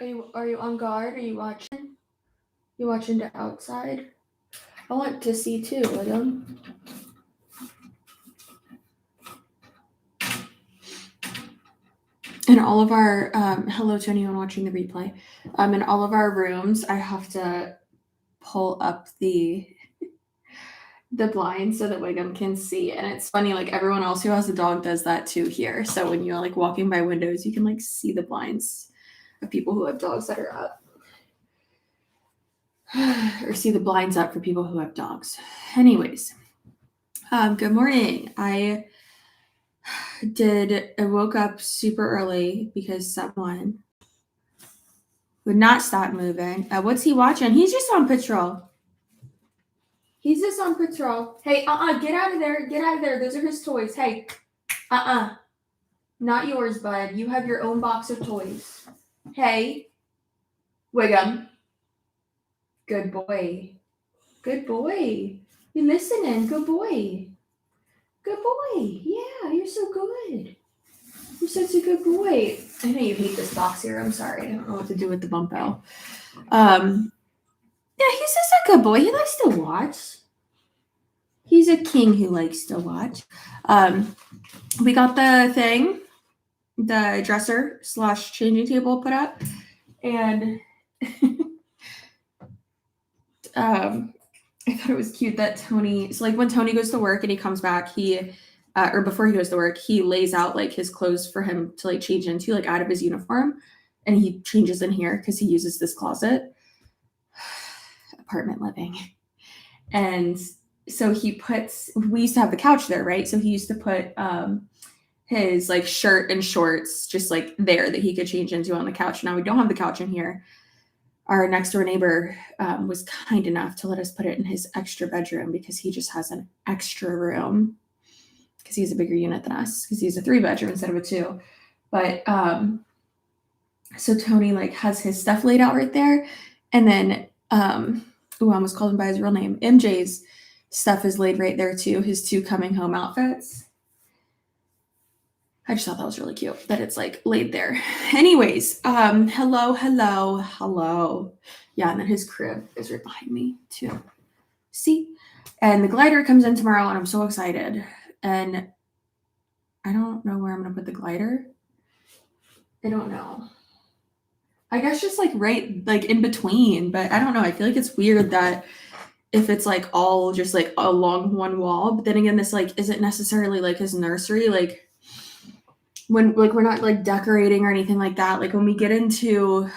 Are you on guard? Are you watching? You watching the outside? I want to see too, William. In all of our hello to anyone watching the replay. In all of our rooms, I have to pull up the blinds so that Wiggum can see. And it's funny, like everyone else who has a dog does that too here. So when you're like walking by windows, you can like see the blinds of people who have dogs that are up. Or see the blinds up for people who have dogs. Anyways, good morning. I woke up super early because someone would not stop moving. What's he watching? He's just on patrol. He's just on patrol. Hey, get out of there. Get out of there. Those are his toys. Hey, not yours, bud. You have your own box of toys. Hey, Wiggum. Good boy. Good boy. You listening? Good boy. Good boy. Yeah, you're so good. You're such a good boy. I know you hate this box here. I'm sorry. I don't know what to do with the bumpo. Yeah, he's just a good boy. He likes to watch. He's a king who likes to watch. We got the thing, the dresser / changing table put up, and I thought it was cute that Tony, so like when Tony goes to work and he comes back, he, or before he goes to work, he lays out like his clothes for him to like change into, like out of his uniform, and he changes in here because he uses this closet. Apartment living. And so we used to have the couch there, right? So he used to put his like shirt and shorts just like there that he could change into on the couch. Now we don't have the couch in here. Our next door neighbor was kind enough to let us put it in his extra bedroom because he just has an extra room because he's a bigger unit than us because he's a 3-bedroom instead of a 2. But so Tony like has his stuff laid out right there. And then, I almost called him by his real name. MJ's stuff is laid right there too. His 2 coming home outfits. I just thought that was really cute that it's like laid there. Anyways, hello. Yeah, and then his crib is right behind me too. See? And the glider comes in tomorrow and I'm so excited. And I don't know where I'm going to put the glider. I don't know. I guess just like right like in between, but I don't know. I feel like it's weird that if it's like all just like along one wall, but then again, this like isn't necessarily like his nursery. Like when like we're not like decorating or anything like that. Like when we get into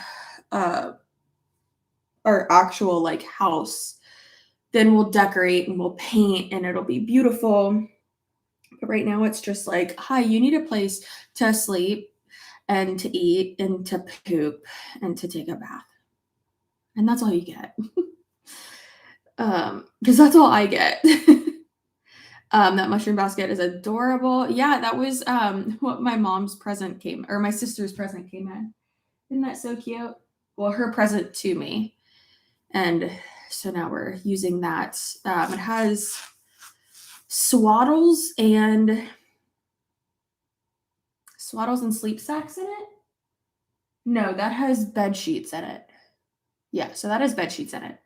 our actual like house, then we'll decorate and we'll paint and it'll be beautiful. But right now it's just like, hi, you need a place to sleep and to eat and to poop and to take a bath. And that's all you get. Because that's all I get. That mushroom basket is adorable. Yeah, that was what my mom's present came, or my sister's present came in. Isn't that so cute? Well, her present to me. And so now we're using that. It has swaddles and sleep sacks in it. No, that has bed sheets in it. Yeah, so that has bed sheets in it.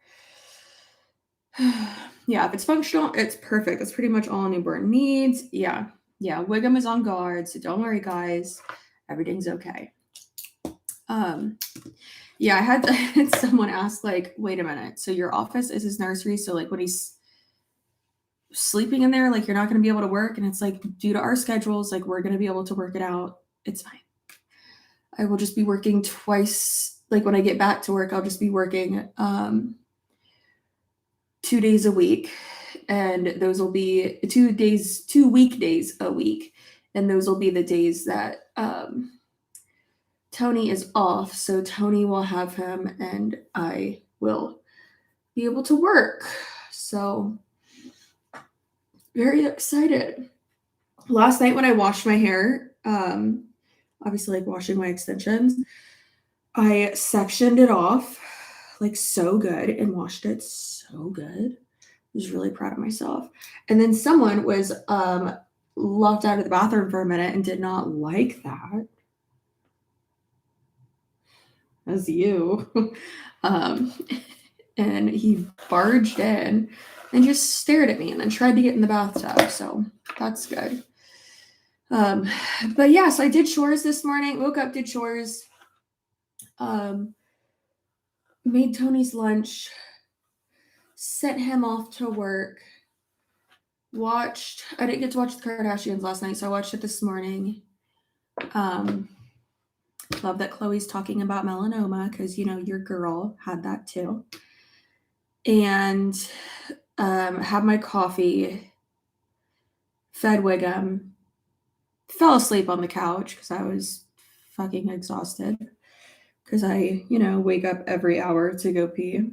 Yeah, if it's functional, it's perfect. That's pretty much all a newborn needs. Yeah, Wiggum is on guard, so don't worry, guys. Everything's okay. Yeah, I had someone ask, like, wait a minute, so your office is his nursery, so like when he's sleeping in there, like you're not going to be able to work? And it's like, due to our schedules, like we're going to be able to work it out. It's fine. I will just be working twice. Like when I get back to work, I'll just be working 2 days a week, and those will be 2 weekdays a week, and those will be the days that Tony is off. So Tony will have him and I will be able to work. So very excited. Last night when I washed my hair, obviously like washing my extensions, I sectioned it off like so good and washed it so good. I was really proud of myself. And then someone was locked out of the bathroom for a minute and did not like that. as you. um, and he barged in and just stared at me and then tried to get in the bathtub. So that's good. But yeah, so I did chores this morning, woke up, did chores, made Tony's lunch, sent him off to work, I didn't get to watch the Kardashians last night, so I watched it this morning. Love that Chloe's talking about melanoma because, your girl had that too. And had my coffee, fed Wiggum, fell asleep on the couch because I was fucking exhausted because I, wake up every hour to go pee.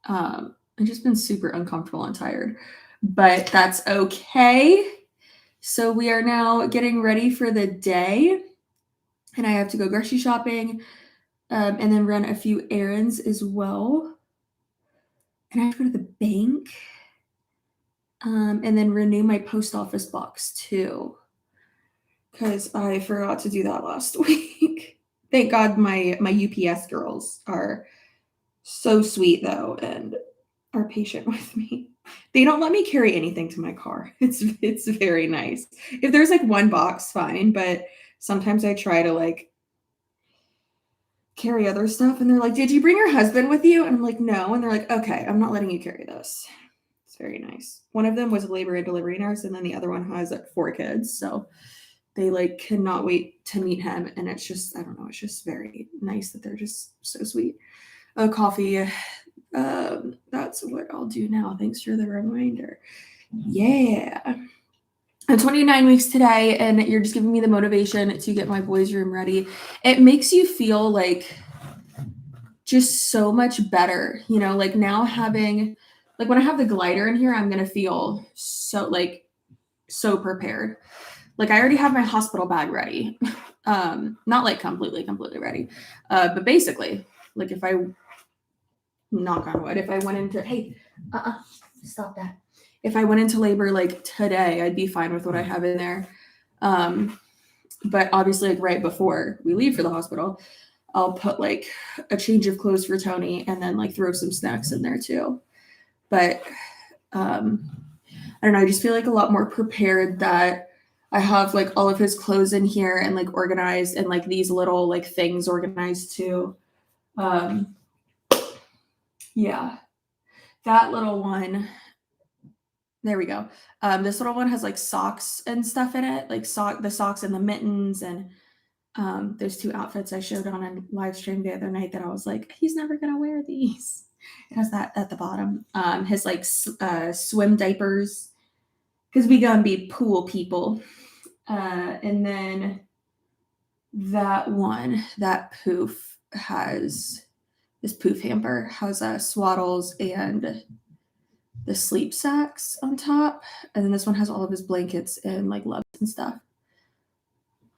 I've just been super uncomfortable and tired, but that's okay. So we are now getting ready for the day, and I have to go grocery shopping, and then run a few errands as well. And I have to go to the bank, and then renew my post office box too, because I forgot to do that last week. Thank God my UPS girls are so sweet though, and are patient with me. They don't let me carry anything to my car. It's very nice. If there's like one box, fine, but sometimes I try to carry other stuff and they're like, "Did you bring your husband with you?" And I'm like, "No." And they're like, "Okay, I'm not letting you carry this." It's very nice. One of them was a labor and delivery nurse, and then the other one has 4 kids. So they cannot wait to meet him. And it's just, I don't know, it's just very nice that they're just so sweet. Coffee. That's what I'll do now. Thanks for the reminder. Yeah. I'm 29 weeks today, and you're just giving me the motivation to get my boys' room ready. It makes you feel just so much better, now having, when I have the glider in here, I'm going to feel so prepared. I already have my hospital bag ready. Not completely ready. But basically, if I knock on wood, if I went into, stop that. If I went into labor today, I'd be fine with what I have in there. But obviously right before we leave for the hospital, I'll put a change of clothes for Tony and then throw some snacks in there too. But I don't know, I just feel a lot more prepared that I have all of his clothes in here and organized, and these little things organized too. Yeah, that little one. There we go. This little one has socks and stuff in it, the socks and the mittens, and those 2 outfits I showed on a live stream the other night that I was like, he's never gonna wear these. It has that at the bottom. His swim diapers, because we gonna be pool people. And then that poof this poof hamper has swaddles and the sleep sacks on top, and then this one has all of his blankets and gloves and stuff.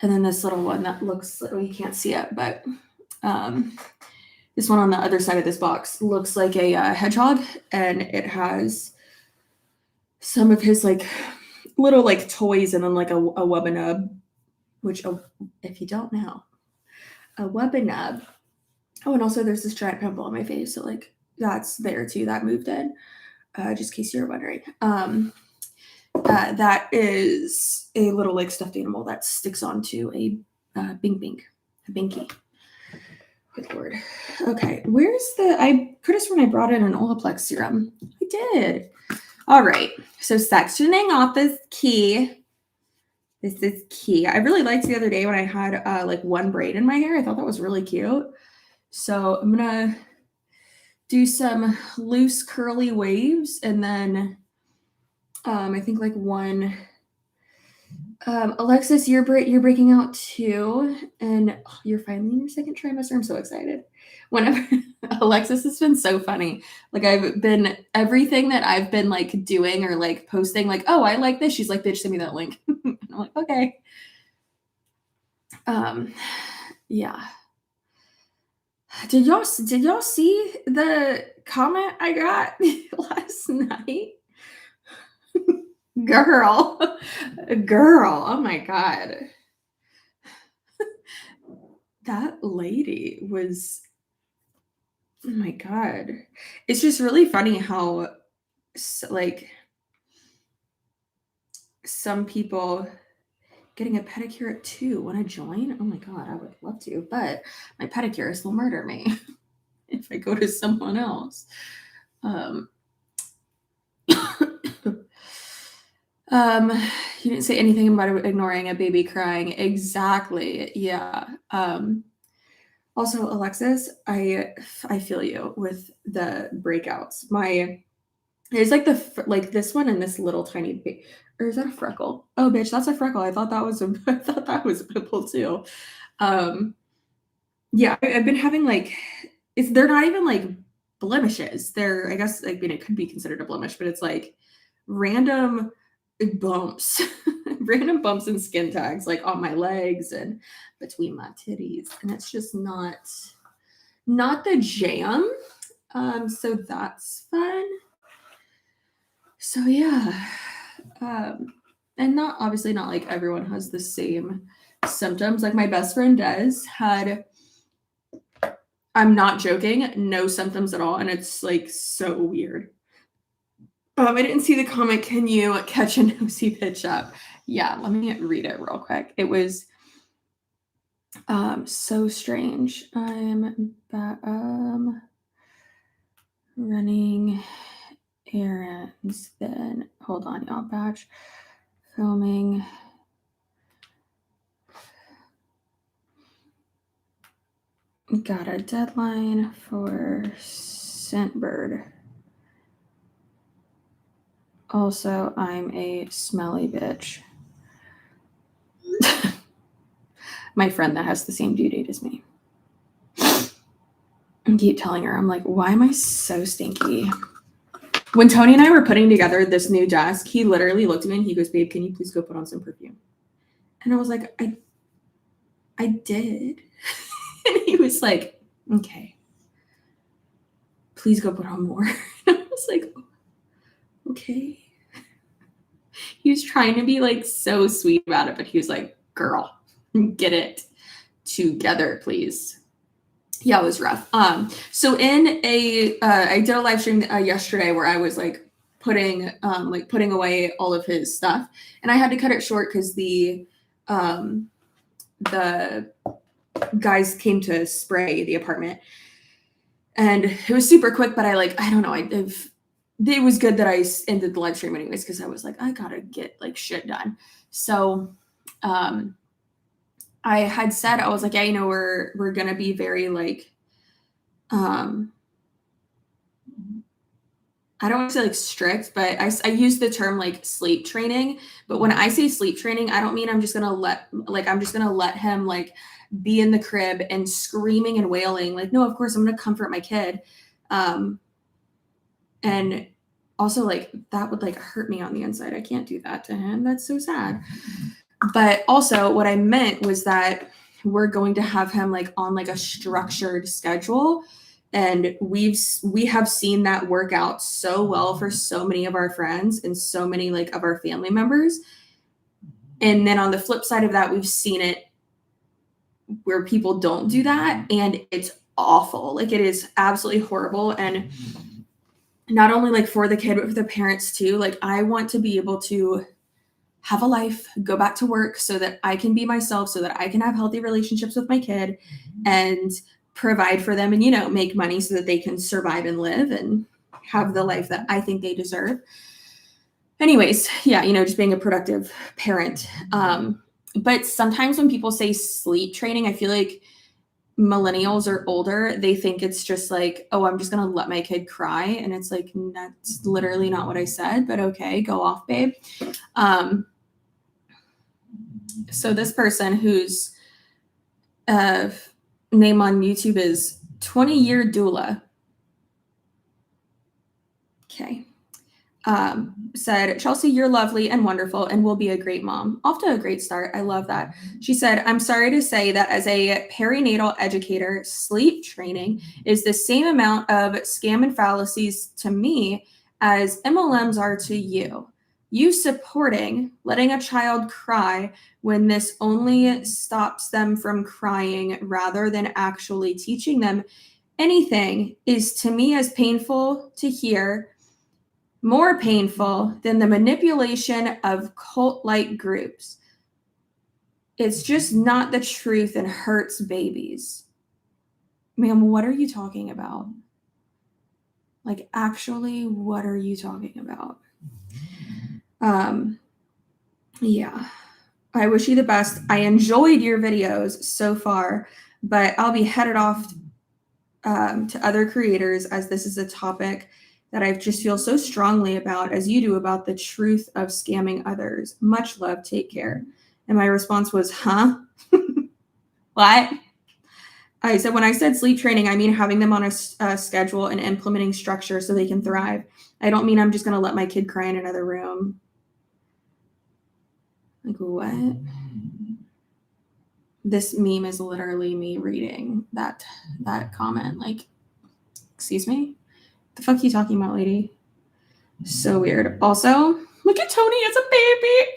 And then this little one that looks, you can't see it, but this one on the other side of this box looks like a hedgehog, and it has some of his little toys, and then a Wubbanub, which if you don't know, a Wubbanub. Oh, and also there's this giant pimple on my face, so that's there too. That moved in. Just in case you're wondering. That is a little stuffed animal that sticks onto a binky. Good Lord. Okay, I could have sworn I brought in an Olaplex serum. I did. All right, so sectioning off is key. This is key. I really liked the other day when I had one braid in my hair. I thought that was really cute. So I'm gonna do some loose curly waves, and then I think one. Alexis, you're breaking out too, and you're finally in your 2nd trimester. I'm so excited. Whenever Alexis has been so funny. I've been, everything that I've been doing or posting, oh, I like this. She's like, bitch, send me that link. And I'm like, okay. Yeah. Did y'all see the comment I got last night? Girl, oh my God. That lady was Oh my God. It's just really funny how like some people getting a pedicure at 2 want to join. Oh my God, I would love to, but my pedicurist will murder me if I go to someone else. Um, you didn't say anything about ignoring a baby crying. Exactly. Yeah. Also, Alexis, I feel you with the breakouts. There's like like this one and this little tiny or is that a freckle? Oh, bitch, that's a freckle. I thought that was I thought that was a pimple too. Um, yeah, I've been having like they're not even like blemishes. They're I guess like it could be considered a blemish, but it's like random bumps, random bumps and skin tags like on my legs and between my titties, and it's just not the jam. So that's fun. So yeah, and not obviously not like everyone has the same symptoms. Like my best friend does had. I'm not joking, no symptoms at all, and it's like so weird. I didn't see the comment. Can you catch a nosy bitch up? Yeah, let me read it real quick. It was so strange. I'm running errands. Then hold on, y'all. Batch filming. Got a deadline for Scentbird. Also, I'm a smelly bitch. My friend that has the same due date as me. I keep telling her, I'm like, why am I so stinky? When Tony and I were putting together this new desk, he literally looked at me and he goes, babe, can you please go put on some perfume? And I was like, I did. And he was like, okay, please go put on more. And I was like, okay. He was trying to be like so sweet about it, but he was like, girl, get it together, please. Yeah, it was rough. So in I did a live stream yesterday where I was like putting away all of his stuff, and I had to cut it short because the guys came to spray the apartment, and it was super quick. But I don't know. It was good that I ended the live stream anyways because I was like, I gotta get like shit done. So, I had said I was like, yeah, we're gonna be very like, I don't want to say like strict, but I use the term like sleep training. But when I say sleep training, I don't mean I'm just gonna let him like be in the crib and screaming and wailing. Like, no, of course I'm gonna comfort my kid. And also like that would like hurt me on the inside. I can't do that to him. That's so sad. But also what I meant was that we're going to have him like on like a structured schedule. And we have seen that work out so well for so many of our friends and so many like of our family members. And then on the flip side of that, we've seen it where people don't do that, and it's awful. Like it is absolutely horrible. And not only like for the kid, but for the parents too. Like I want to be able to have a life, go back to work so that I can be myself, so that I can have healthy relationships with my kid and provide for them and, make money so that they can survive and live and have the life that I think they deserve. Anyways, yeah, just being a productive parent. But sometimes when people say sleep training, I feel like millennials or older, they think it's just like, oh, I'm just going to let my kid cry. And it's like, that's literally not what I said, but okay, go off, babe. So this person whose name on YouTube is 20-year doula. Okay. Said, Chelsea, you're lovely and wonderful and will be a great mom. Off to a great start. I love that. She said, I'm sorry to say that as a perinatal educator, sleep training is the same amount of scam and fallacies to me as MLMs are to you. You supporting letting a child cry when this only stops them from crying rather than actually teaching them anything is to me as painful to hear, more painful than the manipulation of cult-like groups. It's just not the truth and hurts babies. Ma'am, what are you talking about? Like, actually, what are you talking about? Yeah. I wish you the best. I enjoyed your videos so far, but I'll be headed off to other creators, as this is a topic that I just feel so strongly about, as you do, about the truth of scamming others. Much love. Take care. And my response was, huh? What? I said, when I said sleep training, I mean having them on a schedule and implementing structure so they can thrive. I don't mean I'm just going to let my kid cry in another room. Like, what? This meme is literally me reading that comment. Like, excuse me? The fuck are you talking about, lady? So weird. Also, look at Tony as a baby.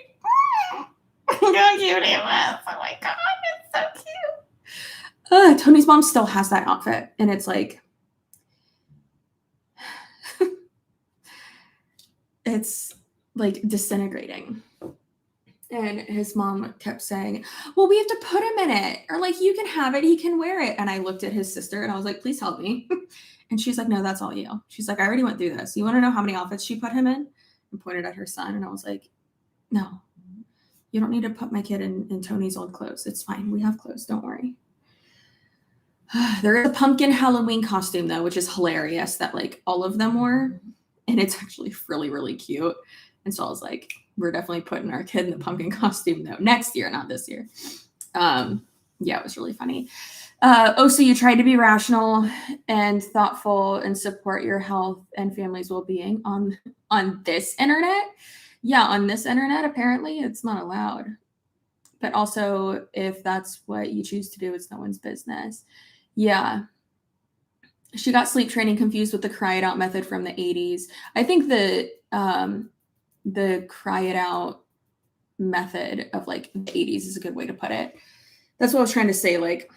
Look how cute he was. Oh my God, it's so cute. Tony's mom still has that outfit, and it's like, it's like disintegrating. And his mom kept saying, well, we have to put him in it, or like, you can have it, he can wear it. And I looked at his sister and I was like, please help me. And she's like, no, that's all you. She's like, I already went through this. You want to know how many outfits she put him in? And pointed at her son. And I was like, no, you don't need to put my kid in Tony's old clothes. It's fine. We have clothes. Don't worry. There is a pumpkin Halloween costume, though, which is hilarious, that like all of them wore. And it's actually really, really cute. And so I was like, we're definitely putting our kid in the pumpkin costume, though, next year, not this year. Yeah, it was really funny. So you tried to be rational and thoughtful and support your health and family's well-being on this internet. Yeah, on this internet, apparently it's not allowed. But also, if that's what you choose to do, it's no one's business. Yeah. She got sleep training confused with the cry it out method from the 80s. I think the cry it out method of like the 80s is a good way to put it. That's what I was trying to say. Like,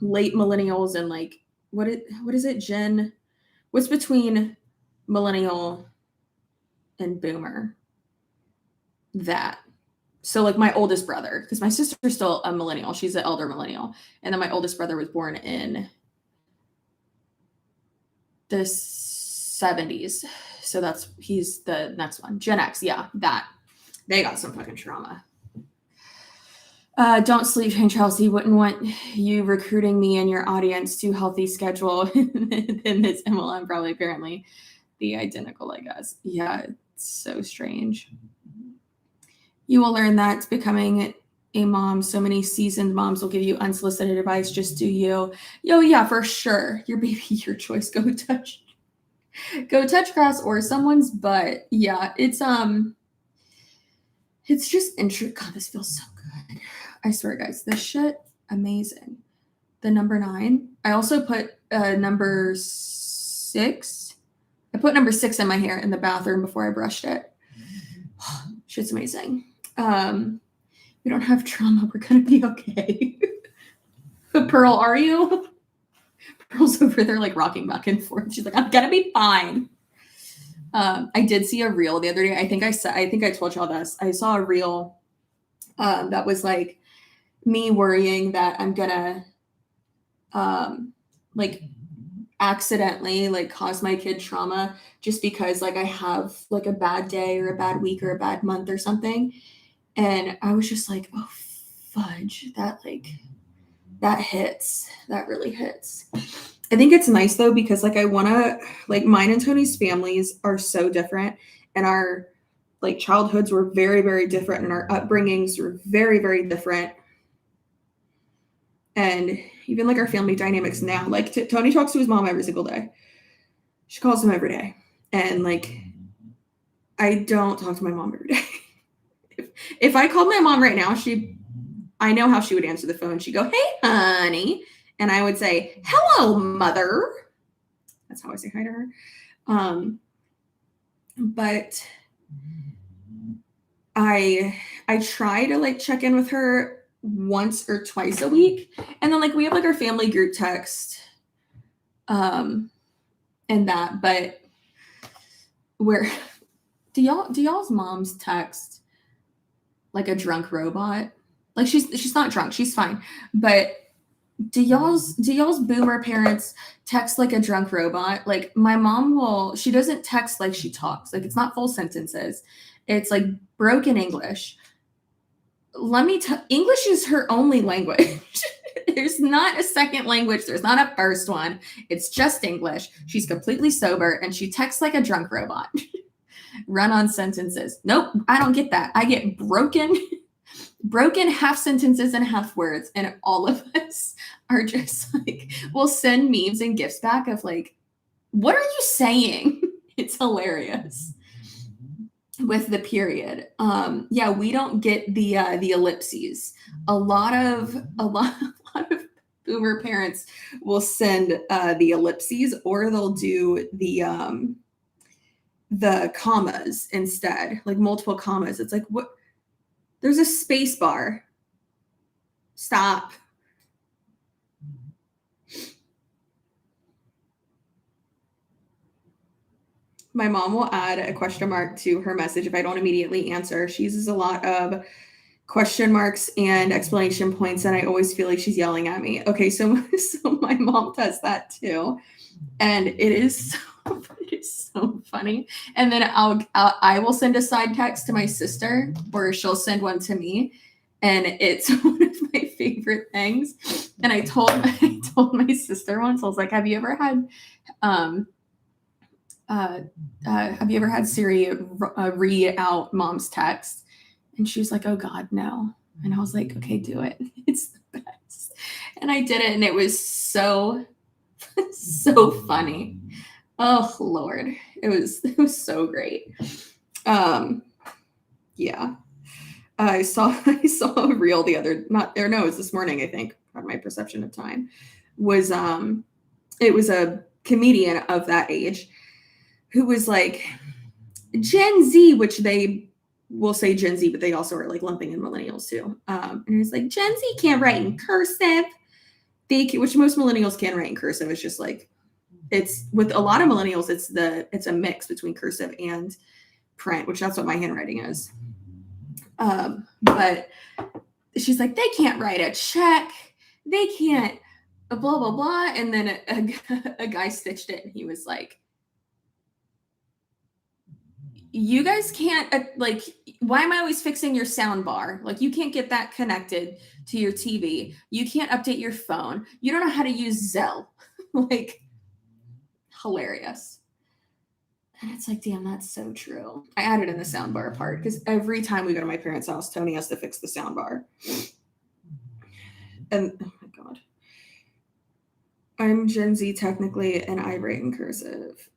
late millennials and like, what is it, Gen? What's between millennial and boomer? That. So like my oldest brother, because my sister's still a millennial. She's an elder millennial. And then my oldest brother was born in the 70s. So he's the next one. Gen X. Yeah, that. They got some fucking trauma. Don't sleep train, Chelsea. Wouldn't want you recruiting me and your audience to healthy schedule in this MLM, probably apparently the identical, I guess. Yeah, it's so strange. You will learn that becoming a mom, so many seasoned moms will give you unsolicited advice. Just do you. Yo, yeah, for sure. Your baby, your choice. Go touch grass or someone's butt. Yeah, it's just interesting. God, this feels so good. I swear, guys, this shit, amazing. The number 9. I also put number 6. I put number 6 in my hair in the bathroom before I brushed it. Shit's amazing. We don't have trauma. We're gonna be okay. Pearl, are you? Pearl's over there like rocking back and forth. She's like, I'm gonna be fine. I did see a reel the other day. I think I told y'all this. I saw a reel that was like me worrying that I'm gonna like accidentally like cause my kid trauma just because like I have like a bad day or a bad week or a bad month or something. And I was just like, oh fudge, that hits. That really hits. I think it's nice though, because like I want to, like, mine and Tony's families are so different, and our like childhoods were very, very different, and our upbringings were very, very different. And even like our family dynamics now, like Tony talks to his mom every single day. She calls him every day. And like, I don't talk to my mom every day. if I called my mom right now, I know how she would answer the phone. She'd go, hey, honey. And I would say, hello, mother. That's how I say hi to her. But I try to like check in with her once or twice a week. And then like we have like our family group text and that, but where do y'all's moms text like a drunk robot? Like she's not drunk, she's fine. But do y'all's boomer parents text like a drunk robot? Like my mom she doesn't text like she talks. Like it's not full sentences. It's like broken English. English is her only language. There's not a second language. There's not a first one. It's just English. She's completely sober and she texts like a drunk robot. Run on sentences. Nope, I don't get that. I get broken half sentences and half words. And all of us are just like, we'll send memes and gifts back of like, what are you saying? It's hilarious. With the period. Yeah, we don't get the ellipses. A lot of boomer parents will send the ellipses, or they'll do the commas instead, like multiple commas. It's like, what? There's a space bar. Stop. My mom will add a question mark to her message if I don't immediately answer. She uses a lot of question marks and explanation points, and I always feel like she's yelling at me. Okay, so my mom does that too, and it is so funny. And then I will send a side text to my sister, or she'll send one to me, and it's one of my favorite things. And I told my sister once, I was like, have you ever had Siri read out mom's text? And she was like, oh God, no. And I was like, okay, do it. It's the best. And I did it, and it was so funny. Oh Lord. It was so great. Yeah. I saw a reel it was this morning, I think, on my perception of time, was it was a comedian of that age who was like Gen Z, which they will say Gen Z, but they also are like lumping in millennials too. And it's like, Gen Z can't write in cursive. Which most millennials can write in cursive. It's just like, it's with a lot of millennials, it's a mix between cursive and print, which that's what my handwriting is. But she's like, they can't write a check. They can't blah, blah, blah. And then a guy stitched it, and he was like, you guys can't, like, why am I always fixing your sound bar? Like, you can't get that connected to your TV. You can't update your phone. You don't know how to use Zelle. Like, hilarious. And it's like, damn, that's so true. I added in the sound bar part because every time we go to my parents' house, Tony has to fix the sound bar. And oh my God. I'm Gen Z technically, and I write in cursive.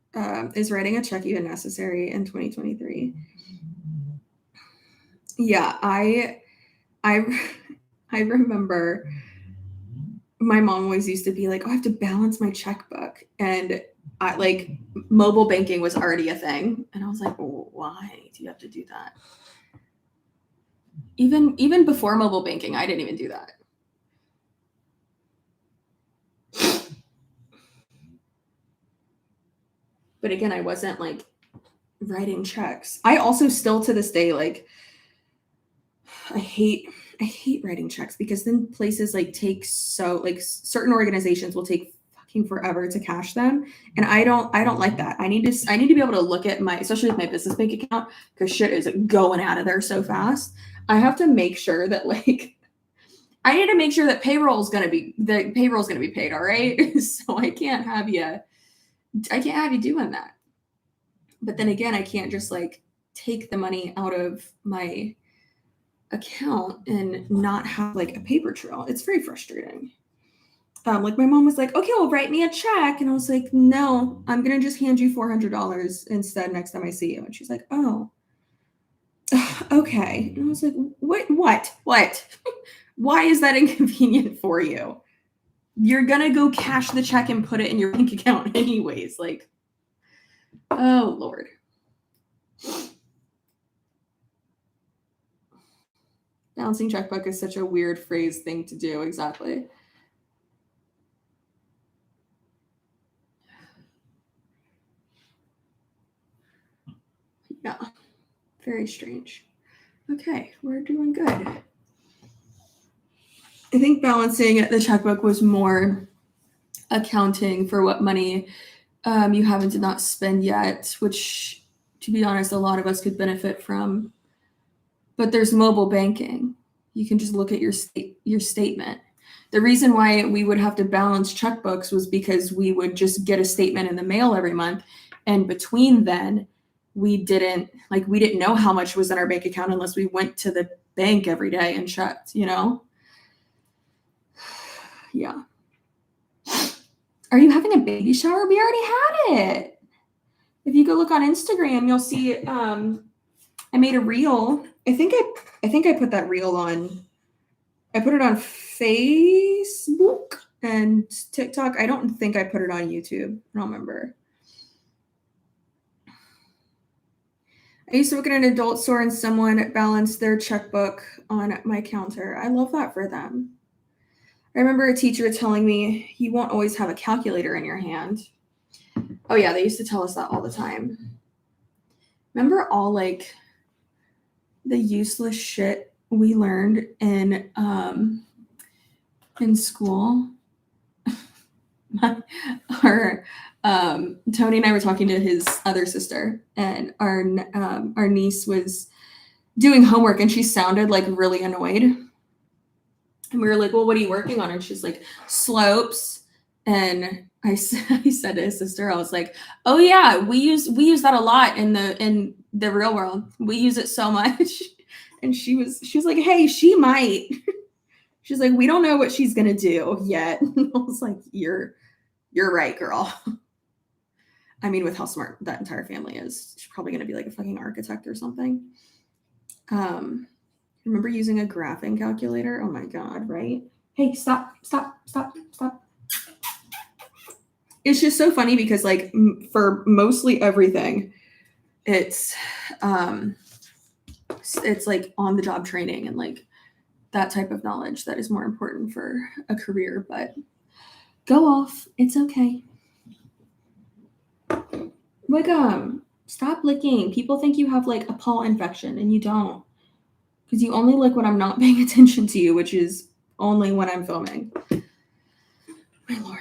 Is writing a check even necessary in 2023? Yeah, I remember my mom always used to be like, oh, I have to balance my checkbook. And I like mobile banking was already a thing. And I was like, well, why do you have to do that? Even before mobile banking, I didn't even do that. But again, I wasn't like writing checks. I also still to this day, like, I hate writing checks because then places like certain organizations will take fucking forever to cash them. And I don't like that. I need to be able to look at especially with my business bank account, because shit is going out of there so fast. I have to make sure that I need to make sure that payroll is going to be paid. All right. So I can't have you doing that. But then again, I can't just like take the money out of my account and not have like a paper trail. It's very frustrating. Like my mom was like, okay, well, write me a check. And I was like, no, I'm going to just hand you $400 instead next time I see you. And she's like, oh, okay. And I was like, what? Why is that inconvenient for you? You're going to go cash the check and put it in your bank account anyways. Like, oh Lord. Balancing checkbook is such a weird phrase thing to do. Exactly. Very strange. Okay, we're doing good. I think balancing the checkbook was more accounting for what money you have and did not spend yet, which, to be honest, a lot of us could benefit from. But there's mobile banking. You can just look at your statement. The reason why we would have to balance checkbooks was because we would just get a statement in the mail every month, and between then, we didn't know how much was in our bank account unless we went to the bank every day and checked, you know? Yeah. Are you having a baby shower? We already had it. If you go look on Instagram, you'll see I made a reel. I think I put that reel on. I put it on Facebook and TikTok. I don't think I put it on YouTube. I don't remember. I used to work at an adult store and someone balanced their checkbook on my counter. I love that for them. I remember a teacher telling me you won't always have a calculator in your hand. Oh yeah, they used to tell us that all the time. Remember all like the useless shit we learned in school? Tony and I were talking to his other sister, and our niece was doing homework, and she sounded like really annoyed. And we were like, "Well, what are you working on?" And she's like, "Slopes." And I said to his sister, I was like, "Oh yeah, we use that a lot in the real world. We use it so much." And she was like, "Hey, she might." She's like, "We don't know what she's gonna do yet." And I was like, "You're right, girl." I mean, with how smart that entire family is, she's probably gonna be like a fucking architect or something. Remember using a graphing calculator? Oh my god, right? Hey, stop. It's just so funny because like for mostly everything, it's like on the job training and like that type of knowledge that is more important for a career. But go off, it's okay. Like stop licking. People think you have like a paw infection and you don't, because you only lick when I'm not paying attention to you, which is only when I'm filming. My lord.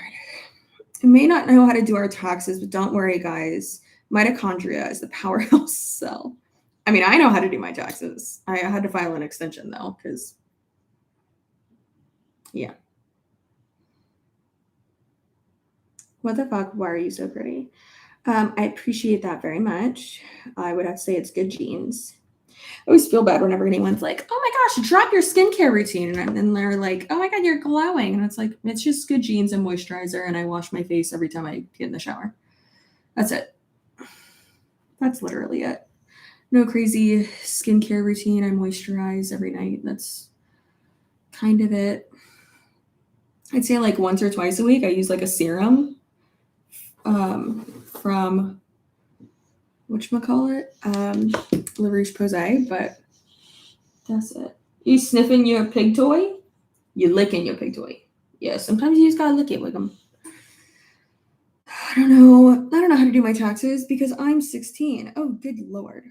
I may not know how to do our taxes, but don't worry, guys. Mitochondria is the powerhouse cell. I mean, I know how to do my taxes. I had to file an extension though, because yeah. What the fuck? Why are you so pretty? I appreciate that very much. I would have to say it's good genes. I always feel bad whenever anyone's like, "Oh my gosh, drop your skincare routine." And they're like, "Oh my God, you're glowing." And it's like, it's just good genes and moisturizer. And I wash my face every time I get in the shower. That's it. That's literally it. No crazy skincare routine. I moisturize every night. That's kind of it. I'd say like once or twice a week, I use like a serum from whatchamacallit, La Roche-Posay, but that's it. You sniffing your pig toy? You licking your pig toy. Yeah, sometimes you just gotta lick it with them. I don't know how to do my taxes because I'm 16. Oh, good lord.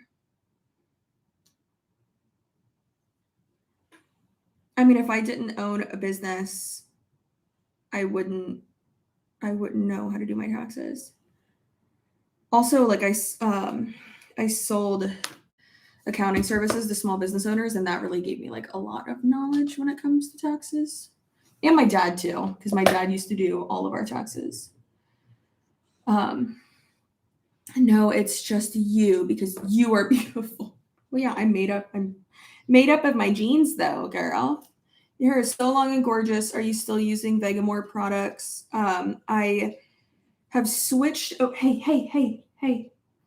I mean, if I didn't own a business, I wouldn't know how to do my taxes. Also, like I sold accounting services to small business owners, and that really gave me like a lot of knowledge when it comes to taxes. And my dad too, because my dad used to do all of our taxes. No, it's just you because you are beautiful. Well, yeah, I'm made up of my genes though, girl. Your hair is so long and gorgeous. Are you still using Vegamore products? I have switched. Oh, hey,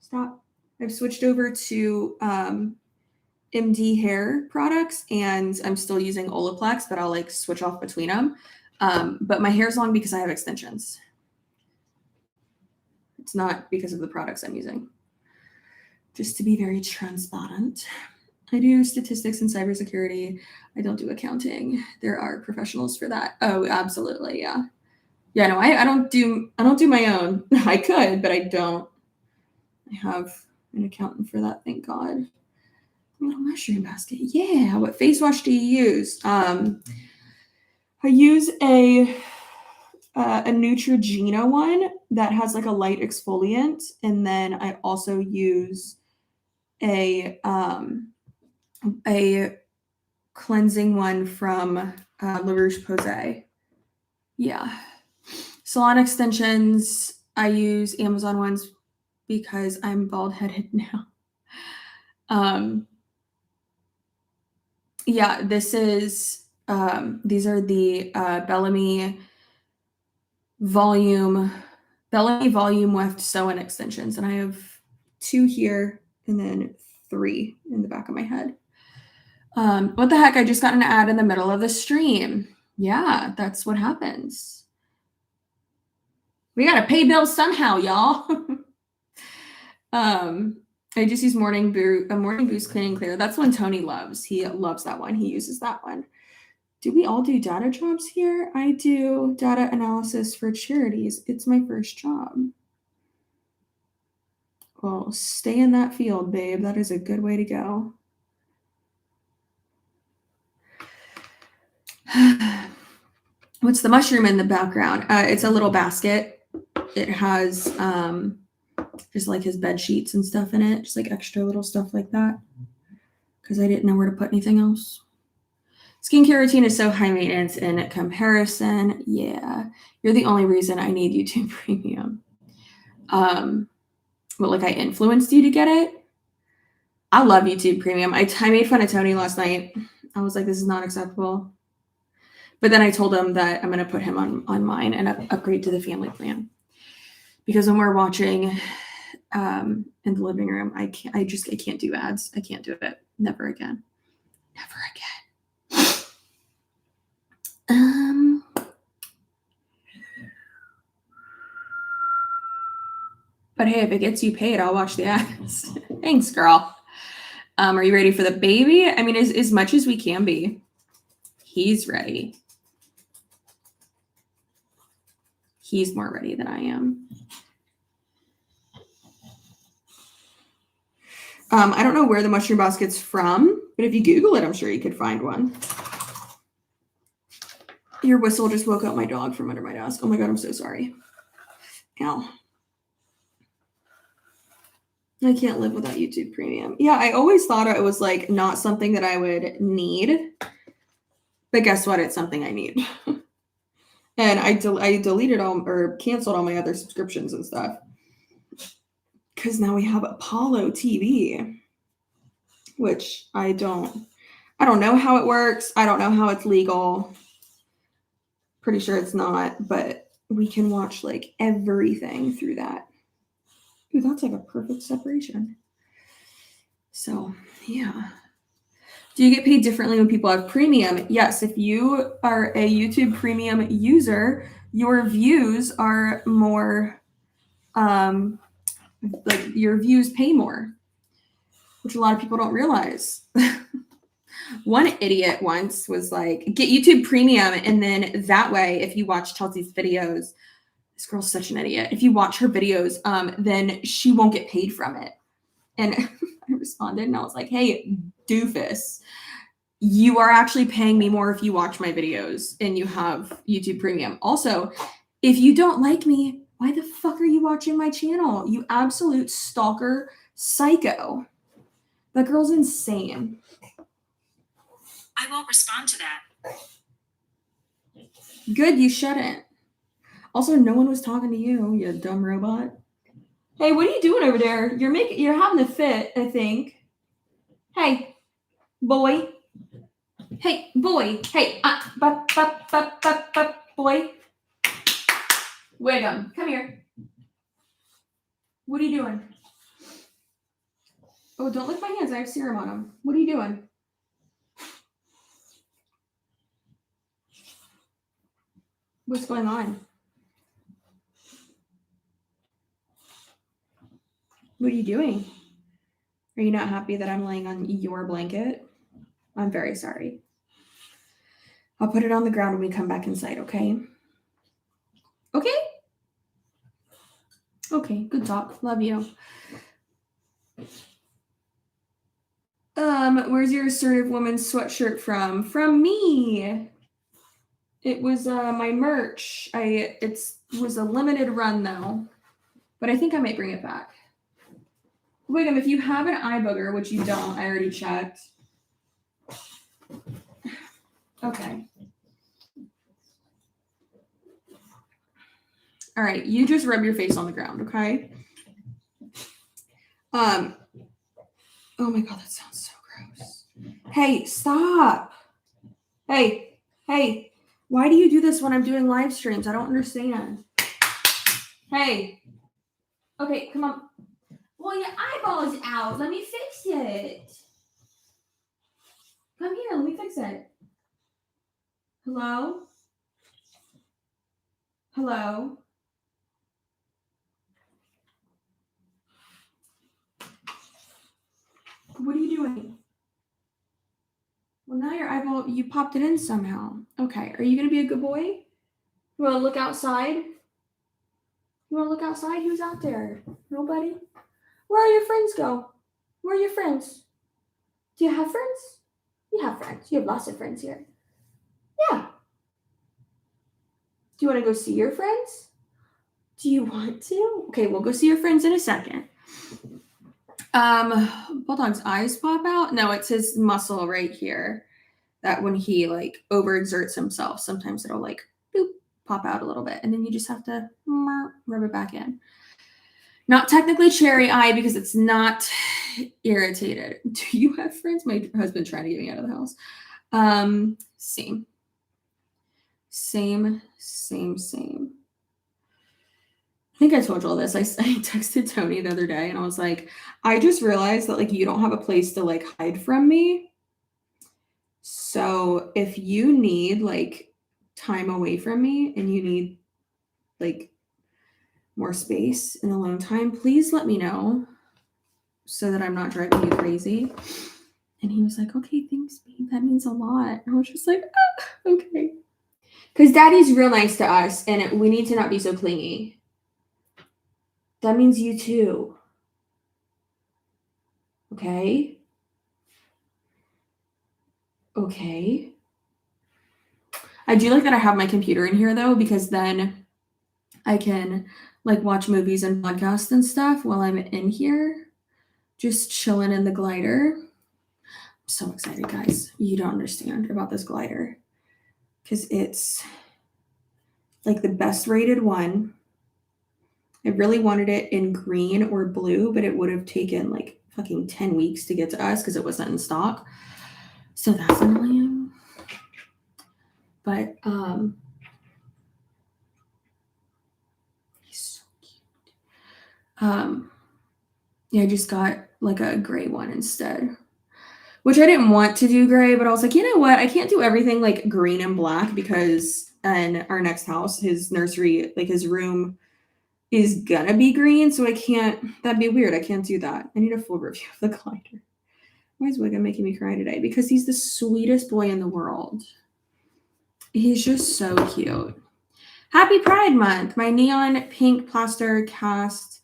stop. I've switched over to MD hair products, and I'm still using Olaplex, but I'll like switch off between them. But my hair's long because I have extensions. It's not because of the products I'm using. Just to be very transparent. I do statistics and cybersecurity. I don't do accounting. There are professionals for that. Oh, absolutely, yeah. Yeah, no, I don't do my own. I could, but I don't. I have an accountant for that, thank God. Little mushroom basket. Yeah. What face wash do you use? I use a Neutrogena one that has like a light exfoliant, and then I also use a cleansing one from La Roche-Posay. Yeah. Salon extensions, I use Amazon ones because I'm bald-headed now. Yeah, this is these are the Bellamy Volume Weft sew-in extensions, and I have 2 here and then 3 in the back of my head. What the heck? I just got an ad in the middle of the stream. Yeah, that's what happens. We gotta pay bills somehow, y'all. I just use Morning Boost Cleaning Clear. That's one Tony loves. He loves that one. He uses that one. Do we all do data jobs here? I do data analysis for charities. It's my first job. Well, stay in that field, babe. That is a good way to go. What's the mushroom in the background? It's a little basket. It has just like his bed sheets and stuff in it, just like extra little stuff like that, because I didn't know where to put anything else. Skincare routine is so high maintenance in comparison. Yeah, you're the only reason I need YouTube Premium. But like I influenced you to get it. I love YouTube Premium. I made fun of Tony last night. I was like, this is not acceptable. But then I told him that I'm going to put him on mine and upgrade to the family plan. Because when we're watching in the living room, I can't do ads. I can't do it. Never again. Never again. But hey, if it gets you paid, I'll watch the ads. Thanks, girl. Are you ready for the baby? I mean, as much as we can be. He's ready. He's more ready than I am. I don't know where the mushroom basket's from, but if you Google it, I'm sure you could find one. Your whistle just woke up my dog from under my desk. Oh my God, I'm so sorry. Ow. I can't live without YouTube Premium. Yeah, I always thought it was like not something that I would need. But guess what? It's something I need. And I deleted all or canceled all my other subscriptions and stuff. Because now we have Apollo TV, which I don't know how it works. I don't know how it's legal. Pretty sure it's not, but we can watch like everything through that. Ooh, that's like a perfect separation. So, yeah. Do you get paid differently when people have premium? Yes, if you are a YouTube Premium user, your views are more, like your views pay more, which a lot of people don't realize. One idiot once was like, get YouTube Premium, and then that way, if you watch Chelsea's videos, this girl's such an idiot. If you watch her videos, then she won't get paid from it. And I responded and I was like, hey, doofus, you are actually paying me more if you watch my videos and you have YouTube Premium. Also, if you don't like me, why the fuck are you watching my channel? You absolute stalker psycho. That girl's insane. I won't respond to that. Good, you shouldn't. Also, no one was talking to you, you dumb robot. Hey, what are you doing over there? You're having a fit, I think. Hey, boy. Hey, boy. Hey, boy. Wiggum, come here. What are you doing? Oh, don't lick my hands. I have serum on them. What are you doing? What's going on? What are you doing? Are you not happy that I'm laying on your blanket? I'm very sorry. I'll put it on the ground when we come back inside, okay? Okay? Okay, good talk. Love you. Where's your assertive woman sweatshirt from? From me. It was my merch. It was a limited run though, but I think I might bring it back. Wiggum, if you have an eye booger, which you don't, I already checked. Okay. All right, you just rub your face on the ground, okay? Oh my god, that sounds so gross. Hey, stop. Hey, why do you do this when I'm doing live streams? I don't understand. Hey. Okay, come on. Well, your eyeball is out. Let me fix it. Come here, let me fix it. Hello? Hello? What are you doing? Well, now your eyeball, you popped it in somehow. Okay, are you going to be a good boy? You want to look outside? You want to look outside? Who's out there? Nobody? Where are your friends go? Where are your friends? Do you have friends? You have friends. You have lots of friends here. Yeah. Do you want to go see your friends? Do you want to? Okay, we'll go see your friends in a second. Bulldog's eyes pop out? No, it's his muscle right here. That when he like overexerts himself, sometimes it'll like boop, pop out a little bit. And then you just have to rub it back in. Not technically cherry eye because it's not irritated. Do you have friends? My husband's trying to get me out of the house. Same. I think I told you all this. I texted Tony the other day and I was like, I just realized that like you don't have a place to like hide from me. So if you need like time away from me and you need like more space and alone time, please let me know so that I'm not driving you crazy. And he was like, okay, thanks, babe. That means a lot. And I was just like, okay. Because daddy's real nice to us and we need to not be so clingy. That means you too. Okay? Okay. I do like that I have my computer in here though, because then I can like watch movies and podcasts and stuff while I'm in here, just chilling in the glider. I'm so excited, guys. You don't understand about this glider because it's like the best rated one. I really wanted it in green or blue, but it would have taken like fucking 10 weeks to get to us because it wasn't in stock. So that's annoying. But he's so cute. Yeah, I just got like a gray one instead, which I didn't want to do gray, but I was like, you know what? I can't do everything like green and black because in our next house, his nursery, like his room is gonna be green. So I can't, that'd be weird. I can't do that. I need a full review of the glider. Why is Wiggum making me cry today? Because he's the sweetest boy in the world. He's just so cute. Happy Pride Month. My neon pink plaster cast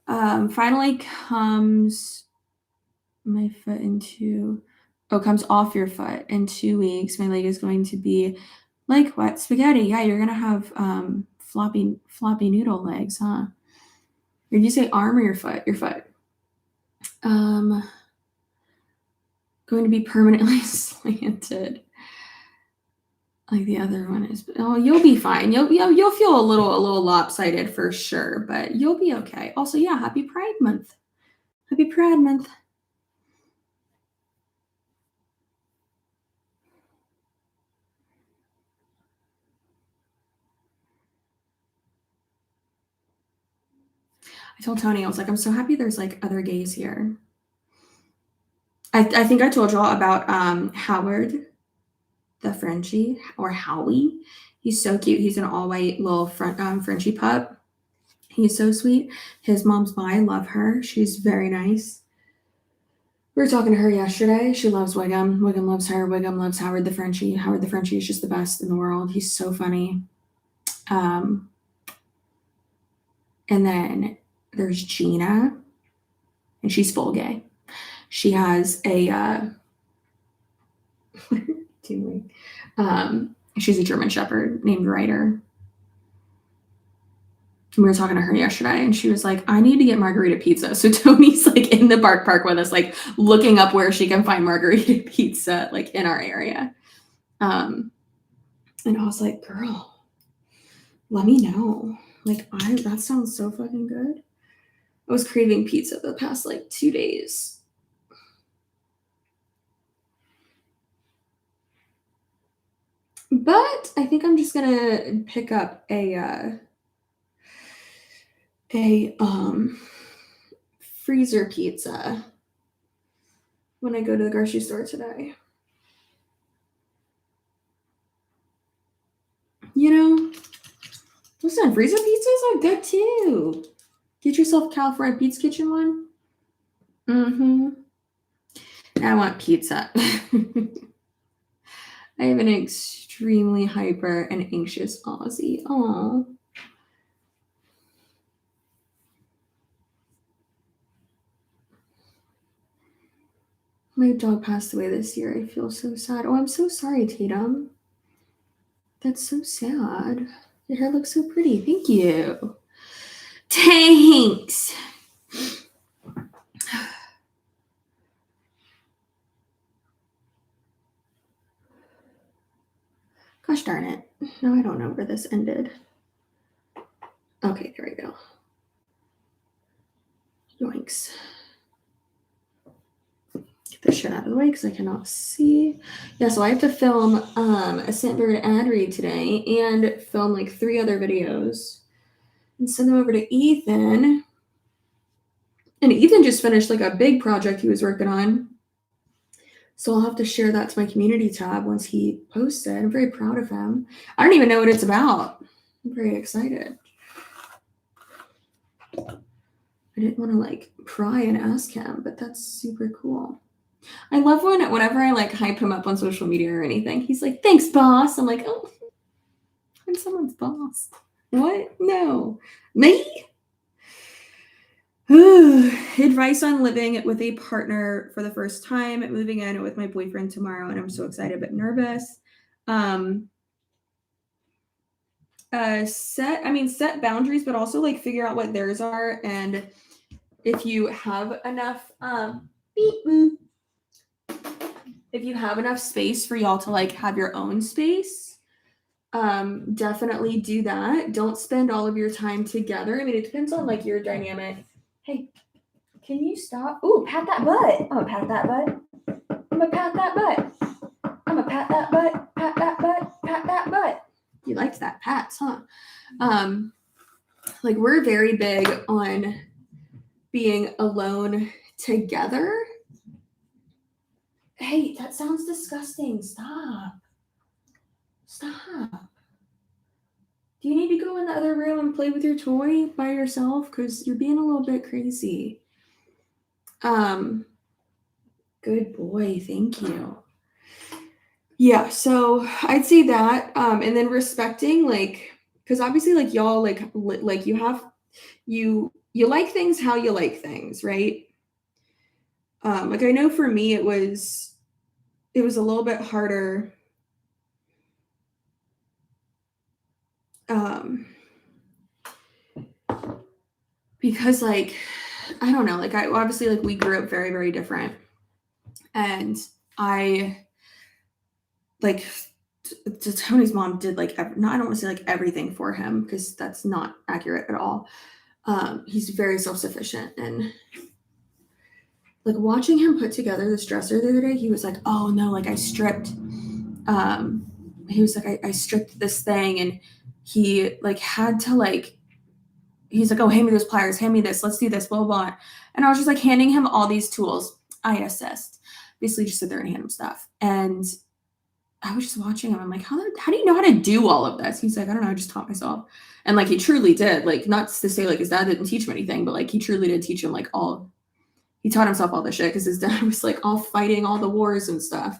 finally comes my foot into, comes off your foot in 2 weeks. My leg is going to be like wet spaghetti. Yeah, you're going to have floppy noodle legs, huh? Did you say arm or your foot? Your foot. Going to be permanently slanted. Like the other one is. Oh, you'll be fine. You'll feel a little lopsided for sure, but you'll be okay. Also, yeah, happy Pride Month. Happy Pride Month. I told Tony, I was like, I'm so happy there's like other gays here. I think I told y'all about Howard, the Frenchie, or Howie. He's so cute. He's an all-white little Frenchie pup. He's so sweet. His mom's bi. Love her. She's very nice. We were talking to her yesterday. She loves Wiggum. Wiggum loves her. Wiggum loves Howard the Frenchie. Howard the Frenchie is just the best in the world. He's so funny. And then there's Gina, and she's full gay. She has a she's a German Shepherd named Ryder. We were talking to her yesterday and she was like, I need to get margarita pizza. So Tony's like in the park with us, like looking up where she can find margarita pizza, like in our area. And I was like, girl, let me know. Like, that sounds so fucking good. I was craving pizza the past like 2 days. But I think I'm just gonna pick up a freezer pizza when I go to the grocery store today. You know, listen, freezer pizzas are good too. Get yourself a California Pizza Kitchen one. Mm-hmm. I want pizza. I have an extremely hyper and anxious Aussie. Aww. My dog passed away this year. I feel so sad. Oh, I'm so sorry, Tatum. That's so sad. Your hair looks so pretty. Thank you. Thanks. Gosh darn it. No, I don't know where this ended. Okay, there we go. Yoinks. Get this shit out of the way because I cannot see. Yeah, so I have to film a Scentbird ad read today and film like 3 other videos and send them over to Ethan. And Ethan just finished like a big project he was working on. So I'll have to share that to my community tab once he posts it. I'm very proud of him. I don't even know what it's about. I'm very excited. I didn't want to like pry and ask him, but that's super cool. I love whenever I like hype him up on social media or anything. He's like, thanks, boss. I'm like, oh, I'm someone's boss. What? No. Me? Advice on living with a partner for the first time, moving in with my boyfriend tomorrow, and I'm so excited but nervous. Set boundaries, but also like figure out what theirs are, and if you have enough space for y'all to like have your own space, definitely do that. Don't spend all of your time together. I mean, it depends on like your dynamic. Hey, can you stop? Ooh, pat that butt. I'm gonna pat that butt. I'm gonna pat that butt. I'm gonna pat that butt. Pat that butt. Pat that butt. You liked that pats, huh? Like we're very big on being alone together. Hey, that sounds disgusting. Stop. Do you need to go in the other room and play with your toy by yourself? Because you're being a little bit crazy. Good boy. Thank you. Yeah, so I'd say that. And then respecting, like, because obviously, like, y'all, like you like things how you like things, right? Like I know for me it was a little bit harder. Because like I don't know, like I obviously like we grew up very, very different. And I like Tony's mom did like I don't want to say like everything for him because that's not accurate at all. He's very self-sufficient, and like watching him put together this dresser the other day, he was like, oh no, like I stripped he was like I stripped this thing, and he like had to like he's like, oh, hand me those pliers, hand me this, let's do this, blah, blah, blah. And I was just like handing him all these tools. I assist. Basically just sit there and hand him stuff. And I was just watching him. I'm like, how do you know how to do all of this? He's like, I don't know, I just taught myself. And like he truly did. Like, not to say like his dad didn't teach him anything, but like he truly did teach him like he taught himself all this shit because his dad was like all fighting all the wars and stuff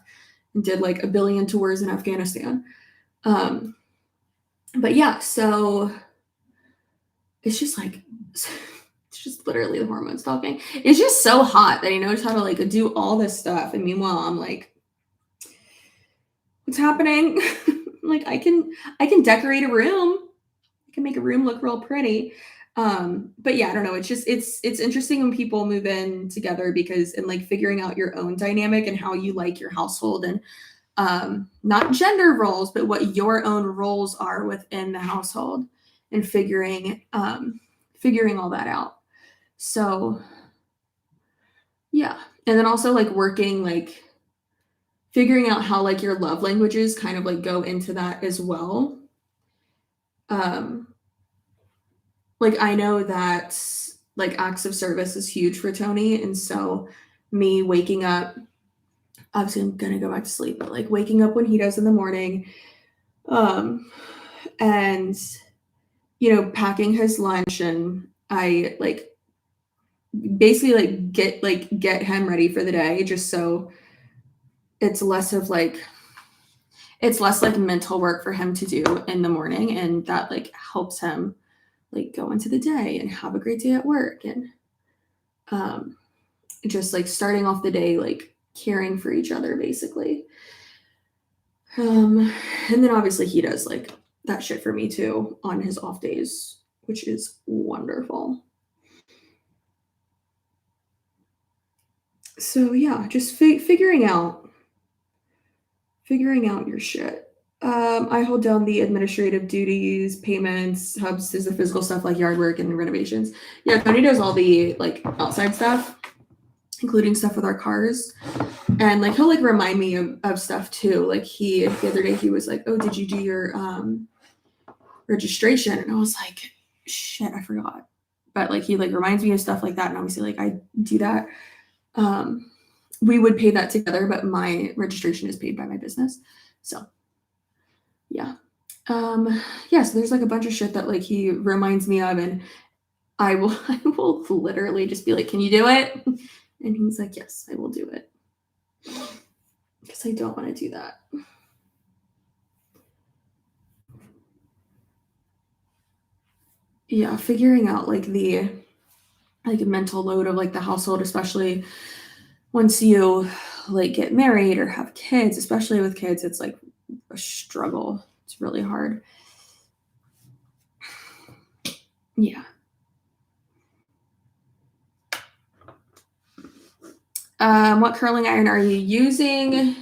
and did like a billion tours in Afghanistan. But yeah, so it's just like It's just literally the hormones talking. It's just so hot that he knows how to like do all this stuff. And meanwhile, I'm like, what's happening? Like I can decorate a room. I can make a room look real pretty. But yeah, I don't know. It's just it's interesting when people move in together because and like figuring out your own dynamic and how you like your household and not gender roles, but what your own roles are within the household and figuring all that out. So yeah. And then also like working like figuring out how like your love languages kind of like go into that as well. Like I know that like acts of service is huge for Tony. And so me waking up, obviously I'm gonna go back to sleep, but like waking up when he does in the morning, and you know, packing his lunch and I like basically get him ready for the day just so it's less like mental work for him to do in the morning and that like helps him like go into the day and have a great day at work and just like starting off the day like caring for each other basically. And then obviously he does like that shit for me too on his off days, which is wonderful. So yeah, just figuring out your shit. I hold down the administrative duties, payments, Hubs is the physical stuff like yard work and renovations. Yeah, Tony does all the like outside stuff, including stuff with our cars. And like he'll like remind me of stuff too. Like the other day he was like, "Oh, did you do your registration?" And I was like, "Shit, I forgot." But like he like reminds me of stuff like that, and obviously like I do that. We would pay that together, but my registration is paid by my business. So yeah. Yeah, so there's like a bunch of shit that like he reminds me of and I will literally just be like, "Can you do it?" And he's like, "Yes, I will do it." Because I don't want to do that. Yeah, figuring out like the like mental load of like the household, especially once you like get married or have kids, especially with kids, it's like a struggle. It's really hard. Yeah. What curling iron are you using?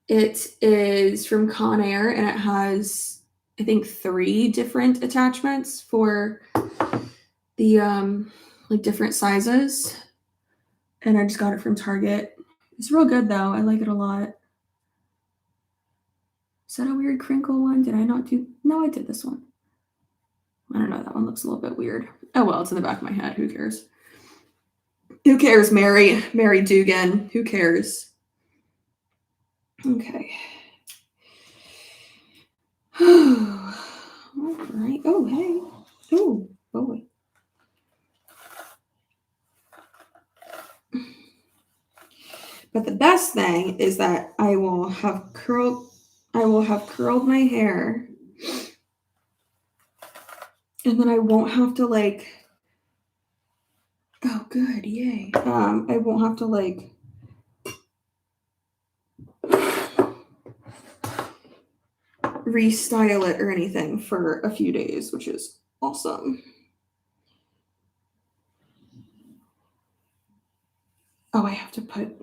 It is from Conair and it has, I think, 3 different attachments for the like different sizes. And I just got it from Target. It's real good though. I like it a lot. Is that a weird crinkle one? Did I not do? No, I did this one. I don't know. That one looks a little bit weird. Oh well, it's in the back of my head. Who cares? Who cares, Mary Dugan? Who cares? Okay. All right. Oh, hey. Oh, boy. But the best thing is that I will have curled my hair. And then I won't have to like, oh good, yay. I won't have to like restyle it or anything for a few days, which is awesome. Oh, I have to put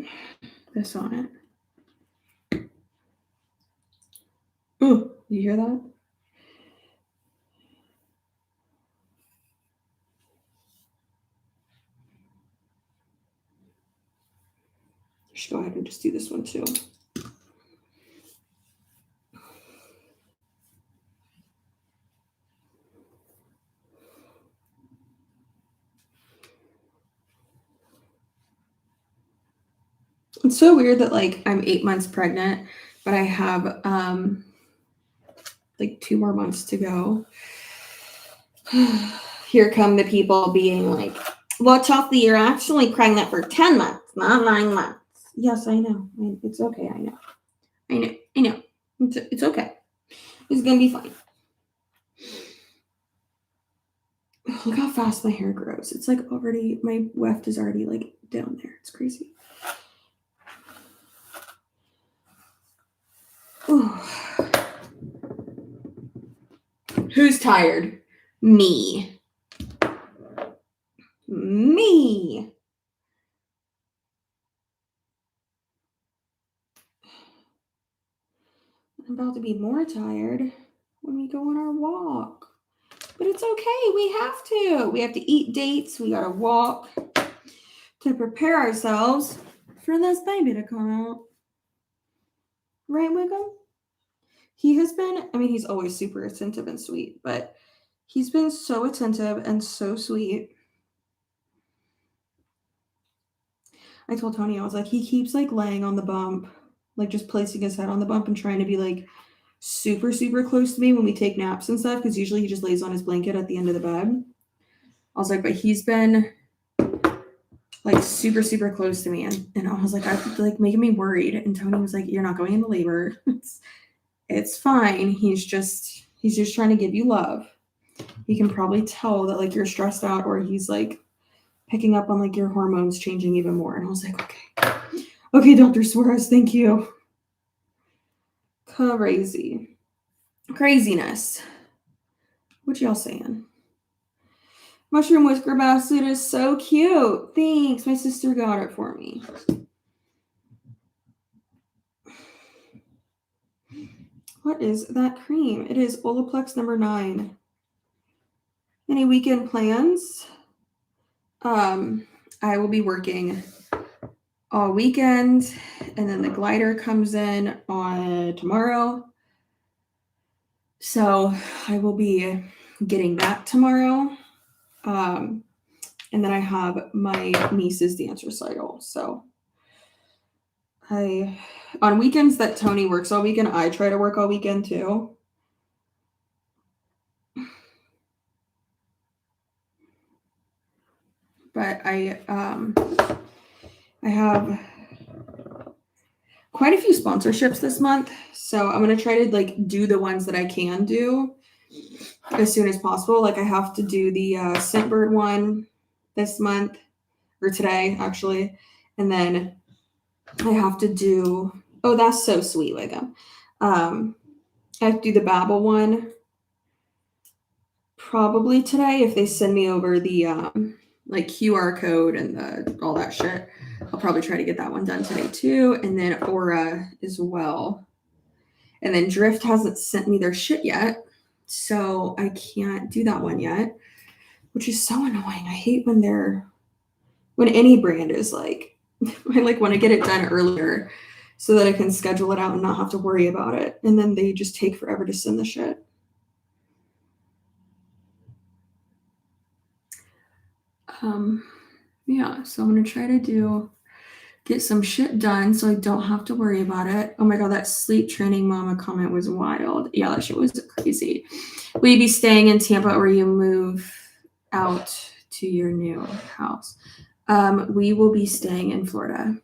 this on it. Ooh, you hear that? I should go ahead and just do this one too. It's so weird that like I'm 8 months pregnant, but I have like 2 more months to go. Here come the people being like, "Well, Chelsea, you're actually pregnant for 10 months, not 9 months." Yes, I know. It's okay. I know. It's okay. It's gonna be fine. Look how fast my hair grows. It's like already, my weft is already like down there. It's crazy. Ooh. Who's tired? Me. Me. I'm about to be more tired when we go on our walk. But it's okay. We have to. We have to eat dates. We got to walk to prepare ourselves for this baby to come out. Right, Wickham? He has been, I mean, he's always super attentive and sweet, but he's been so attentive and so sweet. I told Tony, I was like, he keeps like laying on the bump, like just placing his head on the bump and trying to be like super, super close to me when we take naps and stuff, because usually he just lays on his blanket at the end of the bed. I was like, but he's been like super, super close to me. And I was like, I feel like making me worried. And Tony was like, you're not going into labor. It's fine. He's just trying to give you love. He can probably tell that like you're stressed out, or he's like picking up on like your hormones changing even more. And I was like, okay, Dr. Suarez, thank you. Craziness. What y'all saying? Mushroom whisker basket is so cute. Thanks. My sister got it for me. What is that cream? It is Olaplex number 9. Any weekend plans? I will be working all weekend, and then the glider comes in on tomorrow. So I will be getting that tomorrow. And then I have my niece's dance recital. So on weekends that Tony works all weekend, I try to work all weekend too. But I have quite a few sponsorships this month. So I'm going to try to like do the ones that I can do as soon as possible. Like I have to do the Scentbird one this month, or today actually. And then I have to do, oh, that's so sweet, Wiggum. I have to do the Babble one probably today if they send me over the like QR code and all that shit. I'll probably try to get that one done today too. And then Aura as well. And then Drift hasn't sent me their shit yet. So I can't do that one yet, which is so annoying. I hate when any brand is like, I like want to get it done earlier so that I can schedule it out and not have to worry about it. And then they just take forever to send the shit. Yeah, so I'm going to try to get some shit done so I don't have to worry about it. Oh my God, that sleep training mama comment was wild. Yeah, that shit was crazy. Will you be staying in Tampa or you move out to your new house? We will be staying in Florida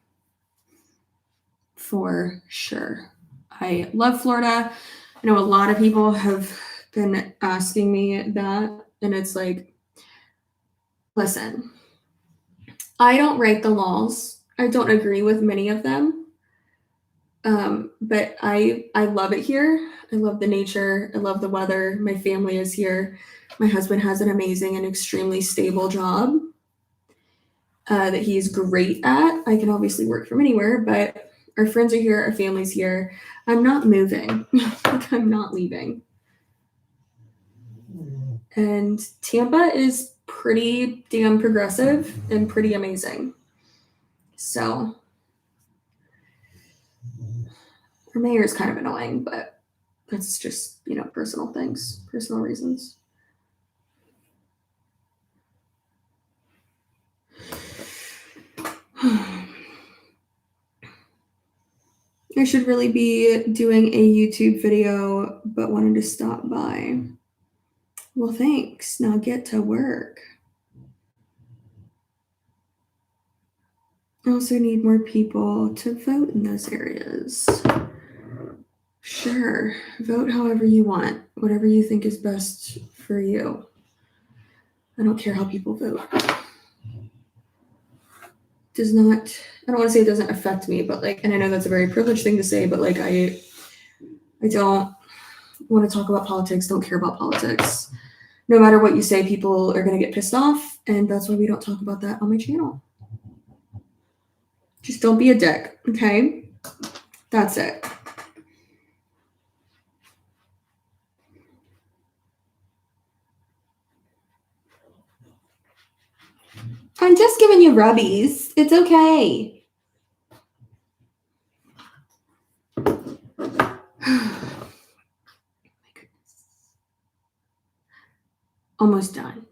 for sure. I love Florida. I know a lot of people have been asking me that, and it's like, listen, I don't write the laws. I don't agree with many of them. But I love it here. I love the nature. I love the weather. My family is here. My husband has an amazing and extremely stable job that he's great at. I can obviously work from anywhere, but our friends are here. Our family's here. I'm not moving. I'm not leaving. And Tampa is pretty damn progressive and pretty amazing. So our mayor is kind of annoying, but that's just, personal things, personal reasons. I should really be doing a YouTube video, but wanted to stop by. Well, thanks. Now get to work. I also need more people to vote in those areas. Sure. Vote however you want, whatever you think is best for you. I don't care how people vote. Does not, I don't want to say it doesn't affect me, but like, and I know that's a very privileged thing to say, but like, I don't want to talk about politics, don't care about politics. No matter what you say, people are going to get pissed off, and that's why we don't talk about that on my channel. Just don't be a dick, okay? That's it. I'm just giving you rubbies. It's okay. Almost done.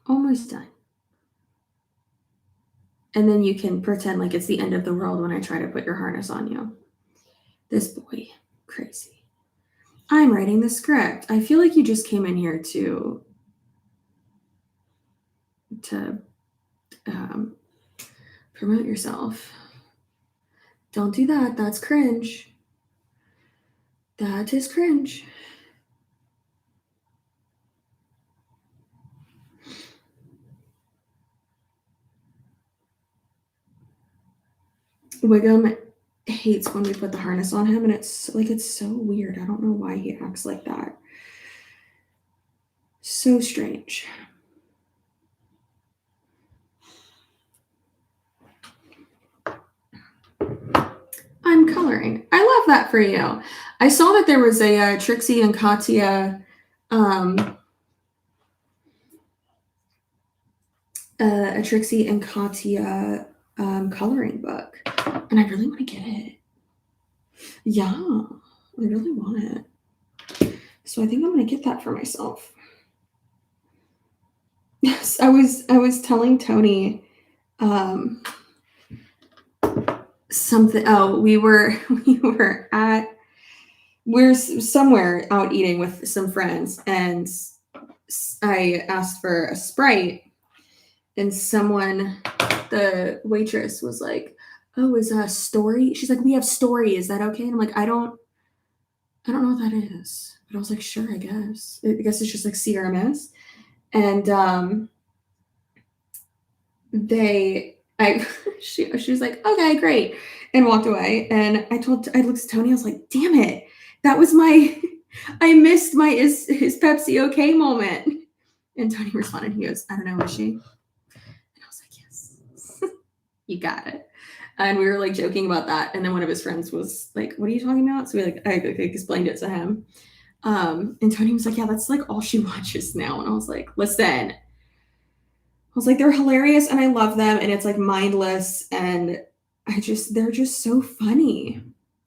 Almost done. And then you can pretend like it's the end of the world when I try to put your harness on you. This boy, crazy. I'm writing the script. I feel like you just came in here to promote yourself. Don't do that. That's cringe. That is cringe. Wiggum hates when we put the harness on him, and it's so weird. I don't know why he acts like that. So strange. I'm coloring. I love that for you. I saw that there was a Trixie and Katya coloring book, and I really want to get it. Yeah, I really want it. So I think I'm gonna get that for myself. Yes, I was telling Tony something. Oh, we're somewhere out eating with some friends, and I asked for a Sprite, and the waitress was like, "Oh, is a story?" She's like, "We have story. Is that okay?" And I'm like, I don't know what that is. But I was like, sure, I guess. I guess it's just like CRMS. And she was like, okay, great, and walked away. And I looked at Tony, I was like, damn it, that was I missed his Pepsi okay moment. And Tony responded, he goes, I don't know, is she? And I was like, yes. You got it. And we were like joking about that. And then one of his friends was like, what are you talking about? So I explained it to him. And Tony was like, yeah, that's like all she watches now. And I was like, listen, they're hilarious and I love them. And it's like mindless. And they're just so funny.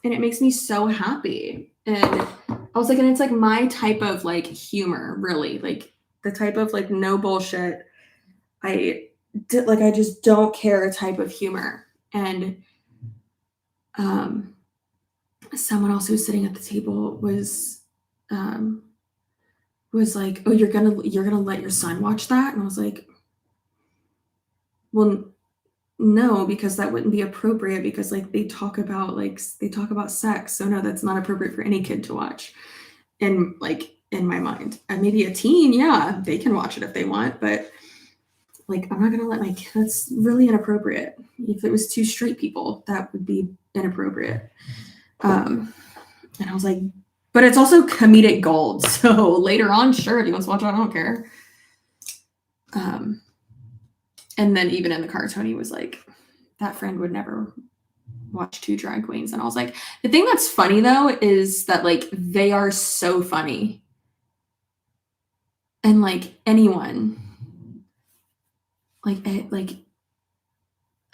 And it makes me so happy. And I was like, and it's like my type of like humor, really. Like the type of like no bullshit. I just don't care type of humor. And someone else who was sitting at the table was like, oh, you're gonna let your son watch that? And I was like, well, no, because that wouldn't be appropriate, because like they talk about sex, so no, that's not appropriate for any kid to watch. And like in my mind, and maybe a teen, yeah, they can watch it if they want, but like I'm not gonna let my kid. That's really inappropriate. If it was two straight people, that would be inappropriate. And I was like, but it's also comedic gold. So later on, sure, if he wants to watch it, I don't care. And then even in the car, Tony was like, that friend would never watch two drag queens. And I was like, the thing that's funny though is that like they are so funny. And like anyone, like I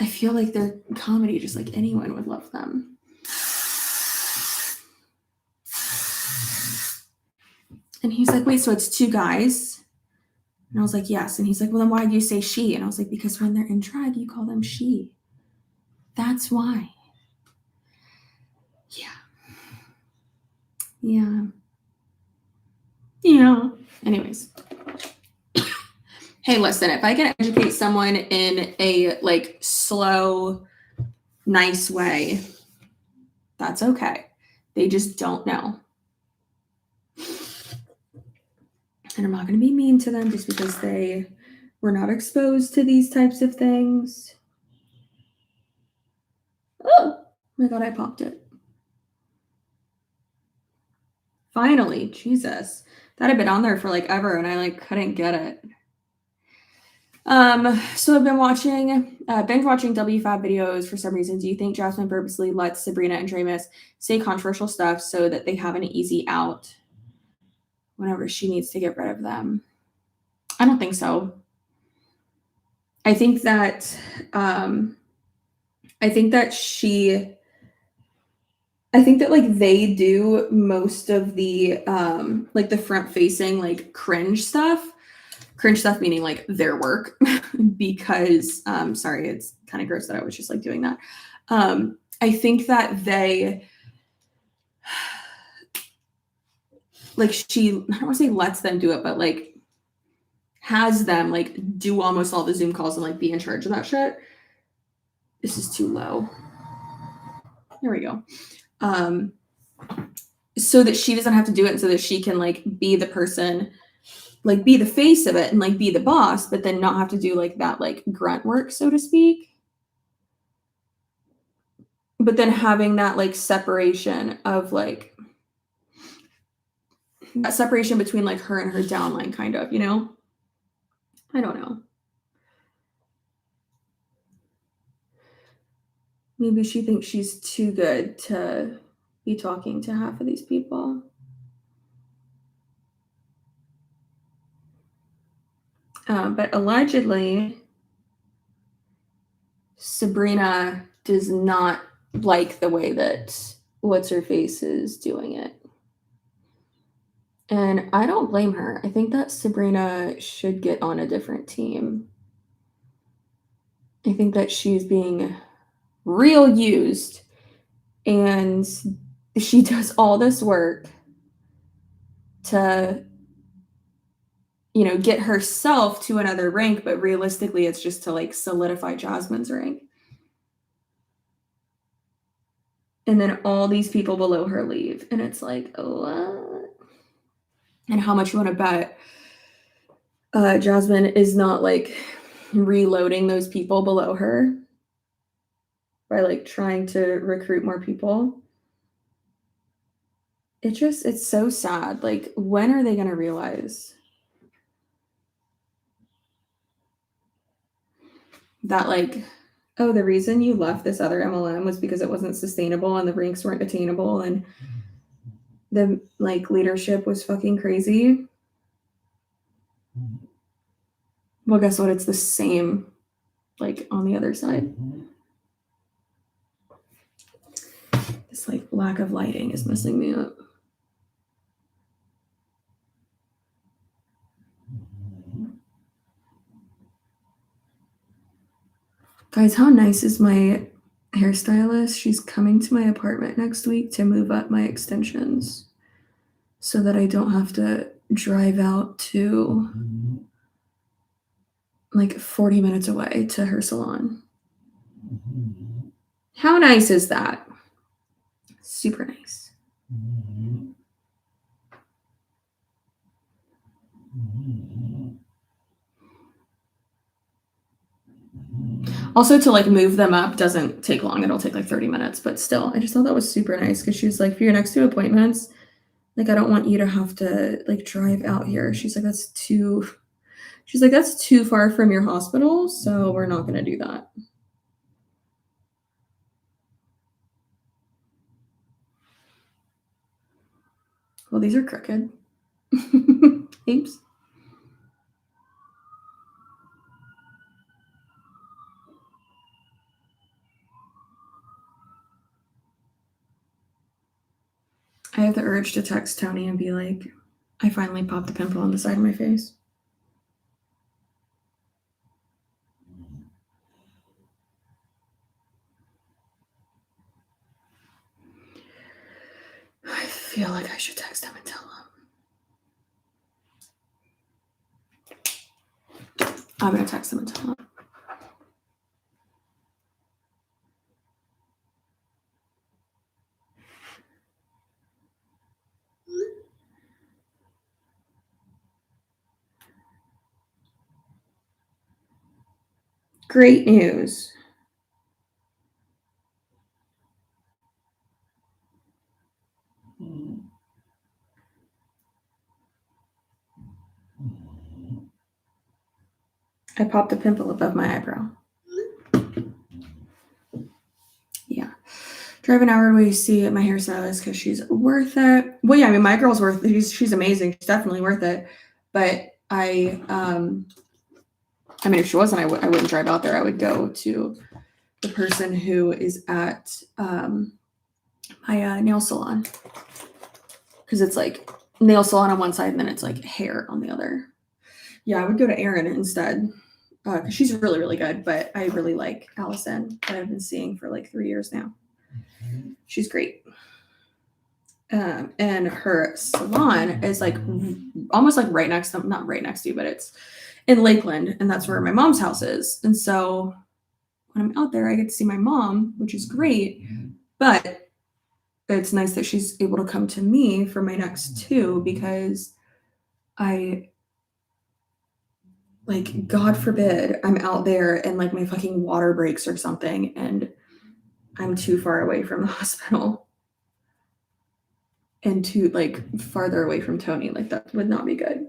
feel like their comedy, just like anyone would love them. And he's like, wait, so it's two guys? And I was like, yes. And he's like, well, then why do you say she? And I was like, because when they're in drag, you call them she. That's why. Yeah. Yeah. Yeah. Anyways. Hey, listen, if I can educate someone in a like slow, nice way, that's okay. They just don't know. And I'm not going to be mean to them just because they were not exposed to these types of things. Oh my God, I popped it. Finally, Jesus. That had been on there for like ever and I like couldn't get it. So I've been binge watching W5 videos for some reason. Do you think Jasmine purposely lets Sabrina and Dramus say controversial stuff so that they have an easy out whenever she needs to get rid of them? I don't think so. I think that like they do most of the like the front facing like cringe stuff meaning like their work because sorry, it's kind of gross that I was just like doing that. I think that they like I don't want to say lets them do it, but like has them like do almost all the Zoom calls and like be in charge of that shit. This is too low. There we go. So that she doesn't have to do it, so that she can like be the person, like be the face of it and like be the boss, but then not have to do like that like grunt work, so to speak. But then having that like separation of like that separation between like her and her downline, kind of, you know? I don't know. Maybe she thinks she's too good to be talking to half of these people. But allegedly, Sabrina does not like the way that What's-Her-Face is doing it. And I don't blame her. I think that Sabrina should get on a different team. I think that she's being real used and she does all this work to, you know, get herself to another rank, but realistically it's just to like solidify Jasmine's rank. And then all these people below her leave and it's like, what? And how much you want to bet Jasmine is not like reloading those people below her by like trying to recruit more people. It's so sad. Like, when are they going to realize that, like, oh, the reason you left this other MLM was because it wasn't sustainable and the ranks weren't attainable and the like leadership was fucking crazy? Well, guess what? It's the same like on the other side. This like lack of lighting is messing me up. Guys, how nice is my hairstylist? She's coming to my apartment next week to move up my extensions so that I don't have to drive out to like 40 minutes away to her salon. How nice is that? Super nice. Also, to like move them up doesn't take long. It'll take like 30 minutes, but still, I just thought that was super nice because she was like, for your next 2 appointments, like, I don't want you to have to like drive out here. She's like, that's too far from your hospital, so we're not going to do that. Well, these are crooked. Oops. I have the urge to text Tony and be like, I finally popped a pimple on the side of my face. I feel like I should text him and tell him. I'm going to text him and tell him. Great news. I popped a pimple above my eyebrow. Yeah. Drive an hour away to see my hairstylist because she's worth it. Well, yeah, I mean, my girl's worth it. She's amazing. She's definitely worth it. But I mean, if she wasn't, I wouldn't drive out there. I would go to the person who is at my nail salon, because it's like nail salon on one side and then it's like hair on the other. Yeah, I would go to Erin instead because she's really, really good. But I really like Allison that I've been seeing for like 3 years now. She's great. And her salon is like almost like right next to, not right next to you, but it's in Lakeland, and that's where my mom's house is. And so when I'm out there, I get to see my mom, which is great. But it's nice that she's able to come to me for my next two, because I, like, God forbid I'm out there and like my fucking water breaks or something and I'm too far away from the hospital and too like farther away from Tony. Like, that would not be good.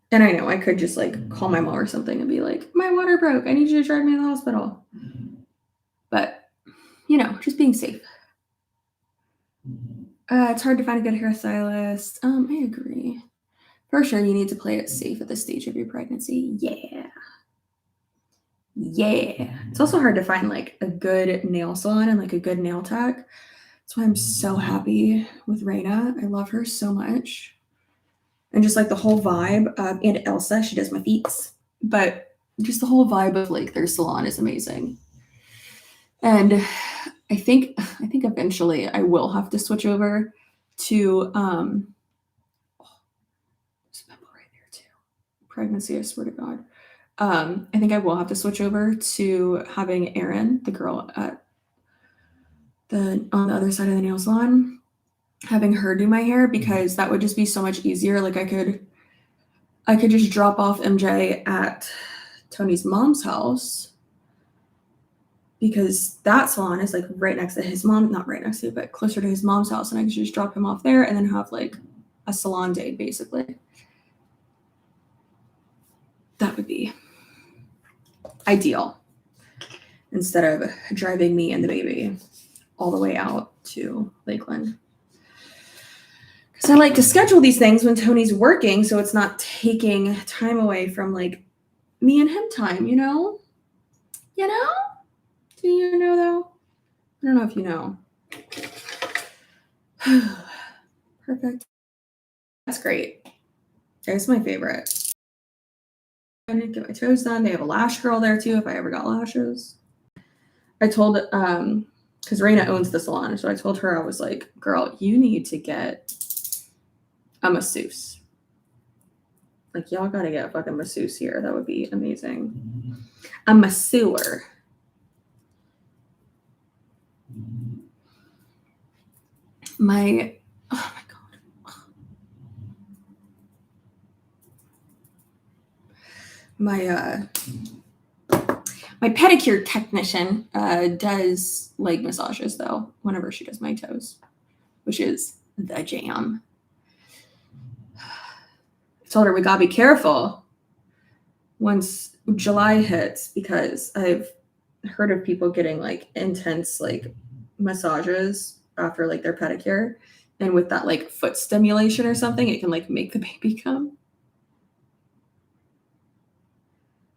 And I know I could just like call my mom or something and be like, my water broke. I need you to drive me to the hospital. But, you know, just being safe. It's hard to find a good hairstylist. I agree. For sure, you need to play it safe at this stage of your pregnancy. Yeah. Yeah. It's also hard to find like a good nail salon and like a good nail tech. That's why I'm so happy with Raina. I love her so much. And just like the whole vibe. And Elsa, she does my feets. But just the whole vibe of like their salon is amazing. And I think eventually I will have to switch over to there's a pimple right there too. Pregnancy, I swear to God. I think I will have to switch over to having Erin, the girl at on the other side of the nail salon, having her do my hair, because that would just be so much easier. Like I could just drop off MJ at Tony's mom's house, because that salon is like right next to his mom, not right next to, but closer to his mom's house, and I could just drop him off there and then have like a salon day basically. That would be ideal, instead of driving me and the baby all the way out to Lakeland. Because I like to schedule these things when Tony's working, so it's not taking time away from like me and him time, you know? You know? Do you know though? I don't know if you know. Perfect. That's great. That's my favorite. I didn't get my toes done. They have a lash girl there too if I ever got lashes. I told because Raina owns the salon, so I told her, I was like, girl, you need to get a masseuse. Like, y'all gotta get a fucking masseuse here. That would be amazing. A masseur. Oh my God. My pedicure technician does leg massages though, whenever she does my toes, which is the jam. I told her we gotta be careful once July hits, because I've heard of people getting like intense like massages after like their pedicure, and with that like foot stimulation or something, it can like make the baby come.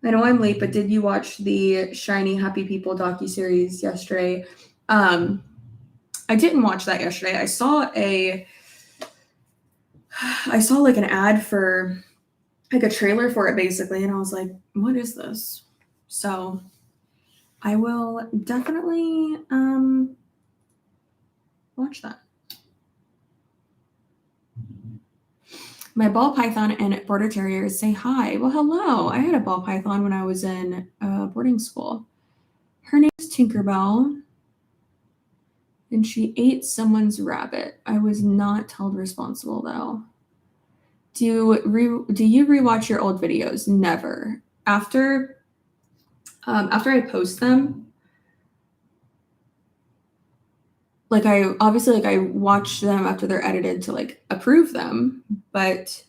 I know I'm late, but did you watch the Shiny Happy People docuseries yesterday? I didn't watch that yesterday. I saw like an ad for like a trailer for it basically, and I was like, what is this? So I will definitely watch that. My ball python and border terriers say hi. Well, hello. I had a ball python when I was in boarding school. Her name is Tinkerbell, and she ate someone's rabbit. I was not held responsible though. Do you rewatch your old videos? Never. After I post them, like I watch them after they're edited to like approve them, but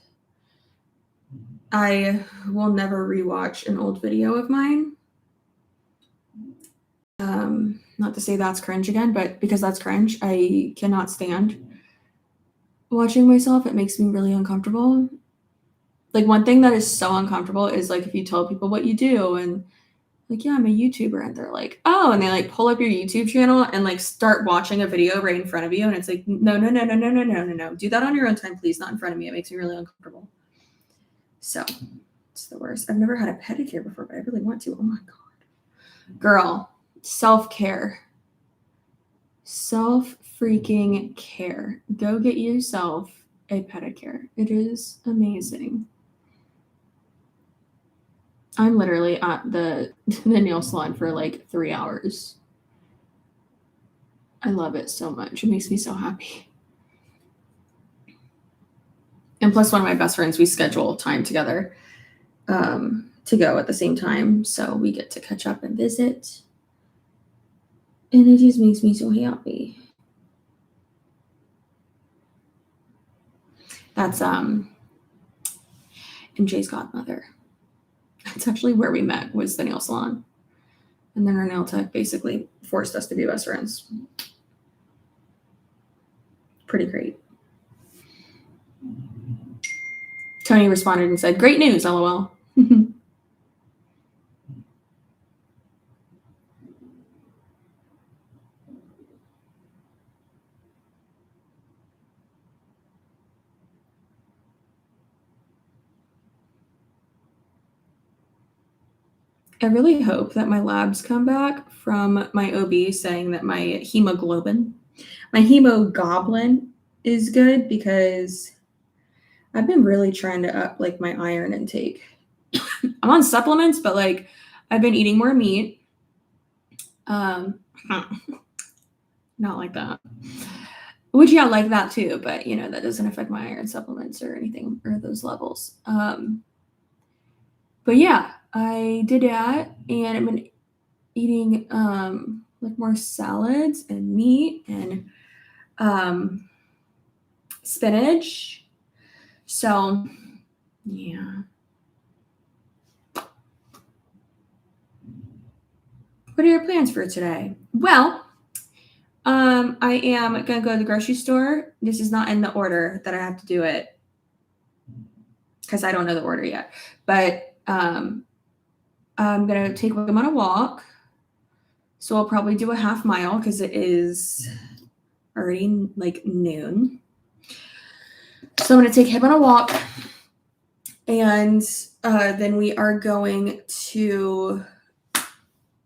I will never rewatch an old video of mine. Not to say that's cringe again, but because that's cringe, I cannot stand watching myself. It makes me really uncomfortable. Like one thing that is so uncomfortable is like if you tell people what you do and like, yeah, I'm a YouTuber, and they're like, oh, and they like pull up your YouTube channel and like start watching a video right in front of you, and it's like, no, do that on your own time, please, not in front of me. It makes me really uncomfortable. So it's the worst. I've never had a pedicure before, but I really want to. Oh my god, girl, self-care, freaking care. Go get yourself a pedicure. It is amazing. I'm literally at the nail salon for like 3 hours. I love it so much. It makes me so happy. And plus, one of my best friends, we schedule time together to go at the same time. So we get to catch up and visit. And it just makes me so happy. That's MJ's godmother. That's actually where we met, was the nail salon. And then our nail tech basically forced us to be best friends. Pretty great. Tony responded and said, great news, LOL. I really hope that my labs come back from my OB saying that my hemoglobin is good, because I've been really trying to up like my iron intake. I'm on supplements, but like I've been eating more meat. Not like that. Which, yeah, like that too, but you know, that doesn't affect my iron supplements or anything or those levels. But yeah, I did that, and I've been eating like more salads and meat and spinach. So yeah. What are your plans for today? Well, I am gonna go to the grocery store. This is not in the order that I have to do it, because I don't know the order yet. But I'm gonna take them on a walk. So I'll probably do a half mile because it is already like noon. So I'm gonna take him on a walk, and then we are going to.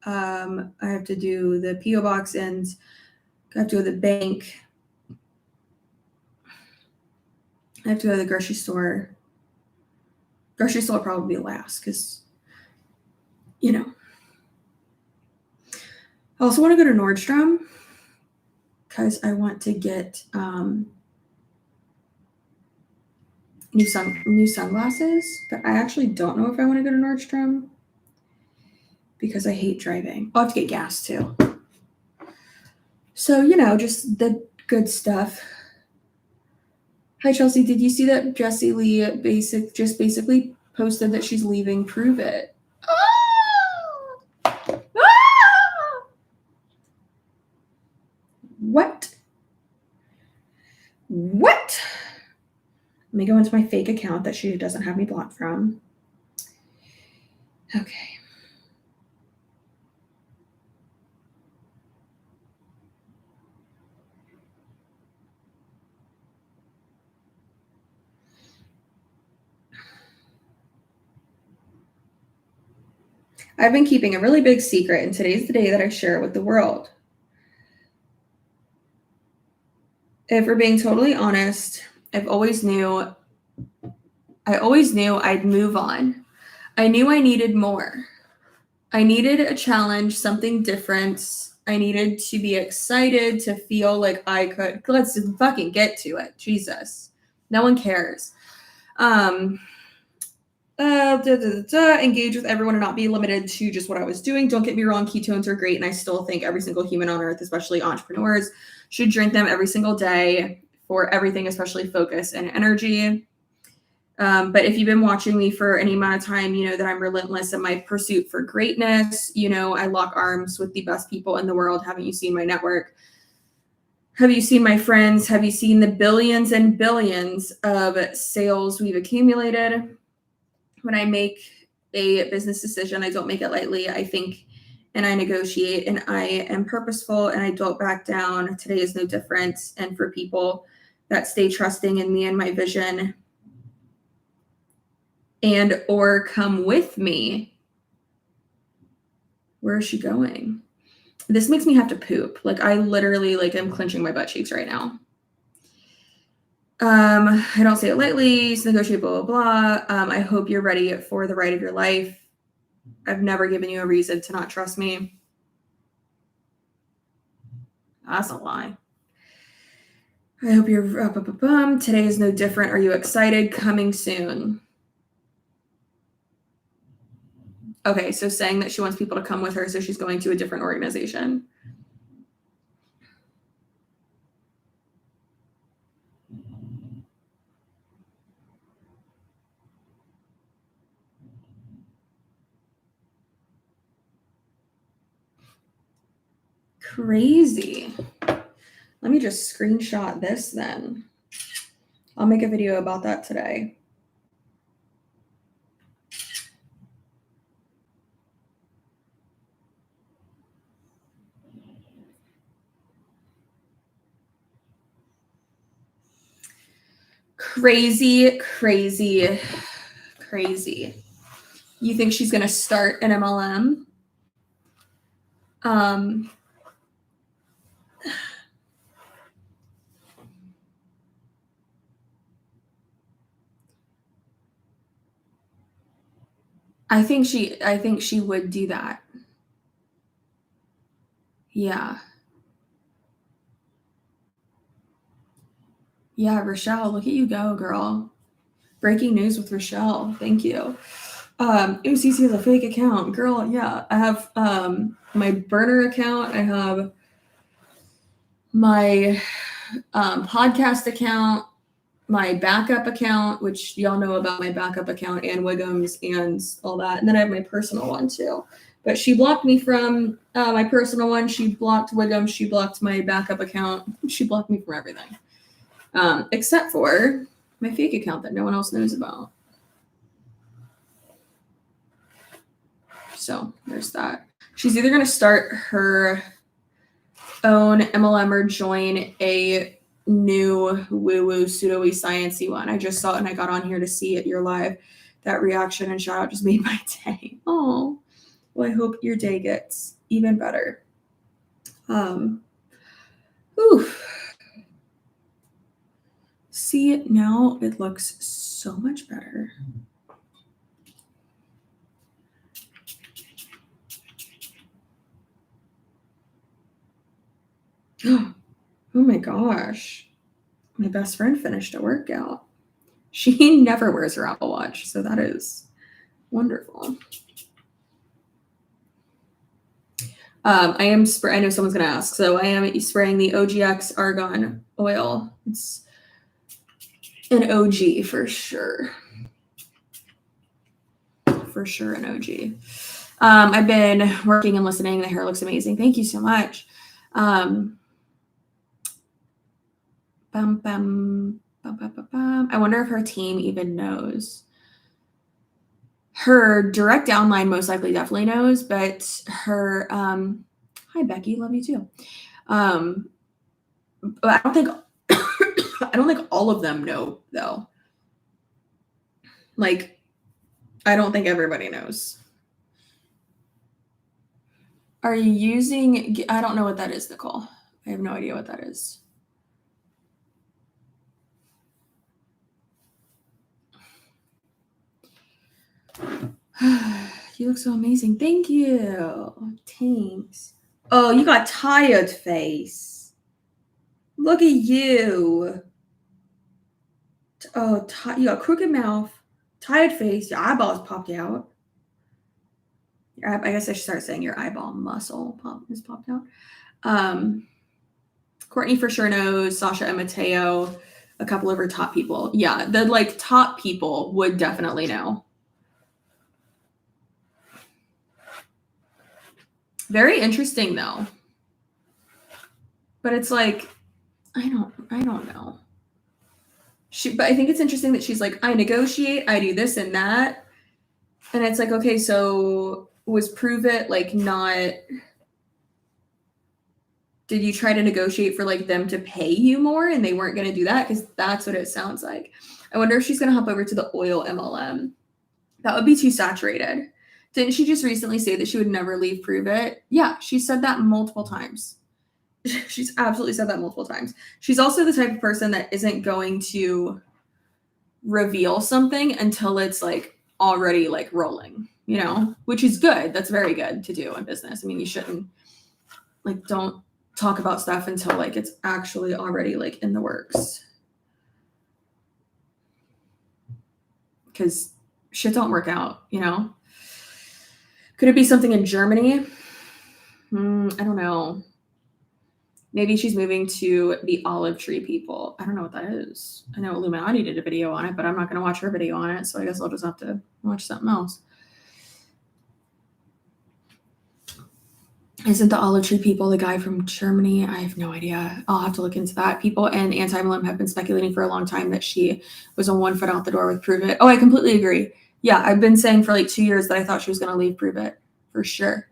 I have to do the PO box, and I have to go to the bank. I have to go to the grocery store. Grocery store will probably be last, because, you know. I also want to go to Nordstrom because I want to get new sunglasses, but I actually don't know if I want to go to Nordstrom because I hate driving. I'll have to get gas too. So, you know, just the good stuff. Hi, Chelsea. Did you see that Jessie Lee basically posted that she's leaving Prove It? Oh! Ah! What? Let me go into my fake account that she doesn't have me blocked from. Okay. I've been keeping a really big secret, and today's the day that I share it with the world. If we're being totally honest, I always knew I'd move on. I knew I needed more. I needed a challenge, something different. I needed to be excited, to feel like I could. Let's fucking get to it. Jesus. No one cares. Engage with everyone and not be limited to just what I was doing. Don't get me wrong, ketones are great, and I still think every single human on earth, especially entrepreneurs, should drink them every single day for everything, especially focus and energy. But if you've been watching me for any amount of time, you know that I'm relentless in my pursuit for greatness. You know, I lock arms with the best people in the world. Haven't you seen my network? Have you seen my friends? Have you seen the billions and billions of sales we've accumulated? When I make a business decision, I don't make it lightly. I think and I negotiate, and I am purposeful, and I don't back down. Today is no different. And for people that stay trusting in me and my vision and or come with me. Where is she going? This makes me have to poop. Like I literally am clenching my butt cheeks right now. I don't say it lightly. It's negotiable, blah, blah. I hope you're ready for the ride of your life. I've never given you a reason to not trust me. That's a lie. I hope you're up. Today is no different. Are you excited? Coming soon. Okay, so saying that she wants people to come with her, so she's going to a different organization. Crazy. Let me just screenshot this then. I'll make a video about that today. Crazy, crazy, crazy. You think she's going to start an MLM? I think she would do that. Yeah. Yeah, Rochelle, look at you go, girl. Breaking news with Rochelle. Thank you. CC is a fake account. Girl, yeah. I have my burner account. I have my podcast account, my backup account, which y'all know about my backup account and Wiggum's and all that. And then I have my personal one too. But she blocked me from my personal one. She blocked Wiggum. She blocked my backup account. She blocked me from everything. Except for my fake account that no one else knows about. So there's that. She's either going to start her own MLM or join a new woo-woo pseudo-y sciencey one. I just saw it and I got on here to see it. You're live. That reaction and shout out just made my day. Oh, well, I hope your day gets even better. See, now it looks so much better. Oh my gosh. My best friend finished a workout. She never wears her Apple Watch, so that is wonderful. I know someone's going to ask. So I am spraying the OGX Argan oil. It's an OG for sure. For sure an OG. I've been working and listening. The hair looks amazing. Thank you so much. I wonder if her team even knows. Her direct downline most likely definitely knows, but her hi Becky, love you too. But I don't think all of them know though. Like, I don't think everybody knows. Are you using? I don't know what that is, Nicole. I have no idea what that is. You look so amazing. Thank you. Thanks. Oh, you got tired face. Look at you. Oh, you got crooked mouth, tired face, your eyeballs popped out. I guess I should start saying your eyeball muscle is popped out. Courtney for sure knows, Sasha and Mateo, a couple of her top people. Yeah, the like top people would definitely know. Very interesting though. But it's like, I don't know. But I think it's interesting that she's like, I negotiate, I do this and that. And it's like, okay, so was Prove It like not, did you try to negotiate for like them to pay you more and they weren't going to do that? Because that's what it sounds like. I wonder if she's going to hop over to the oil MLM. That would be too saturated. Didn't she just recently say that she would never leave Prove It? Yeah, she said that multiple times. She's absolutely said that multiple times. She's also the type of person that isn't going to reveal something until it's like already like rolling, you know, which is good. That's very good to do in business. I mean, you shouldn't like, don't talk about stuff until like it's actually already like in the works. Because shit don't work out, you know? Could it be something in Germany? I don't know. Maybe she's moving to the olive tree people. I don't know what that is. I know Illuminati did a video on it, but I'm not going to watch her video on it. So I guess I'll just have to watch something else. Isn't the olive tree people the guy from Germany? I have no idea. I'll have to look into that. People and ANTI-MLM have been speculating for a long time that she was on one foot out the door with Prove It. Oh, I completely agree. Yeah, I've been saying for like 2 years that I thought she was going to leave Prove It for sure.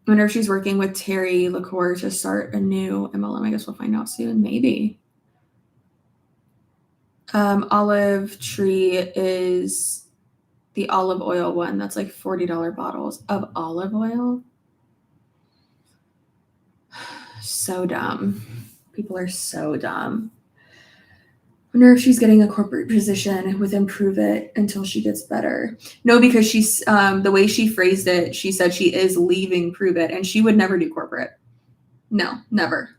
I wonder if she's working with Terry LaCour to start a new MLM. I guess we'll find out soon. Maybe. Olive tree is the olive oil one. That's like $40 bottles of olive oil. So dumb. People are so dumb. I wonder if she's getting a corporate position with Improve It until she gets better. No, because she's the way she phrased it, she said she is leaving Prove It and she would never do corporate. No, never.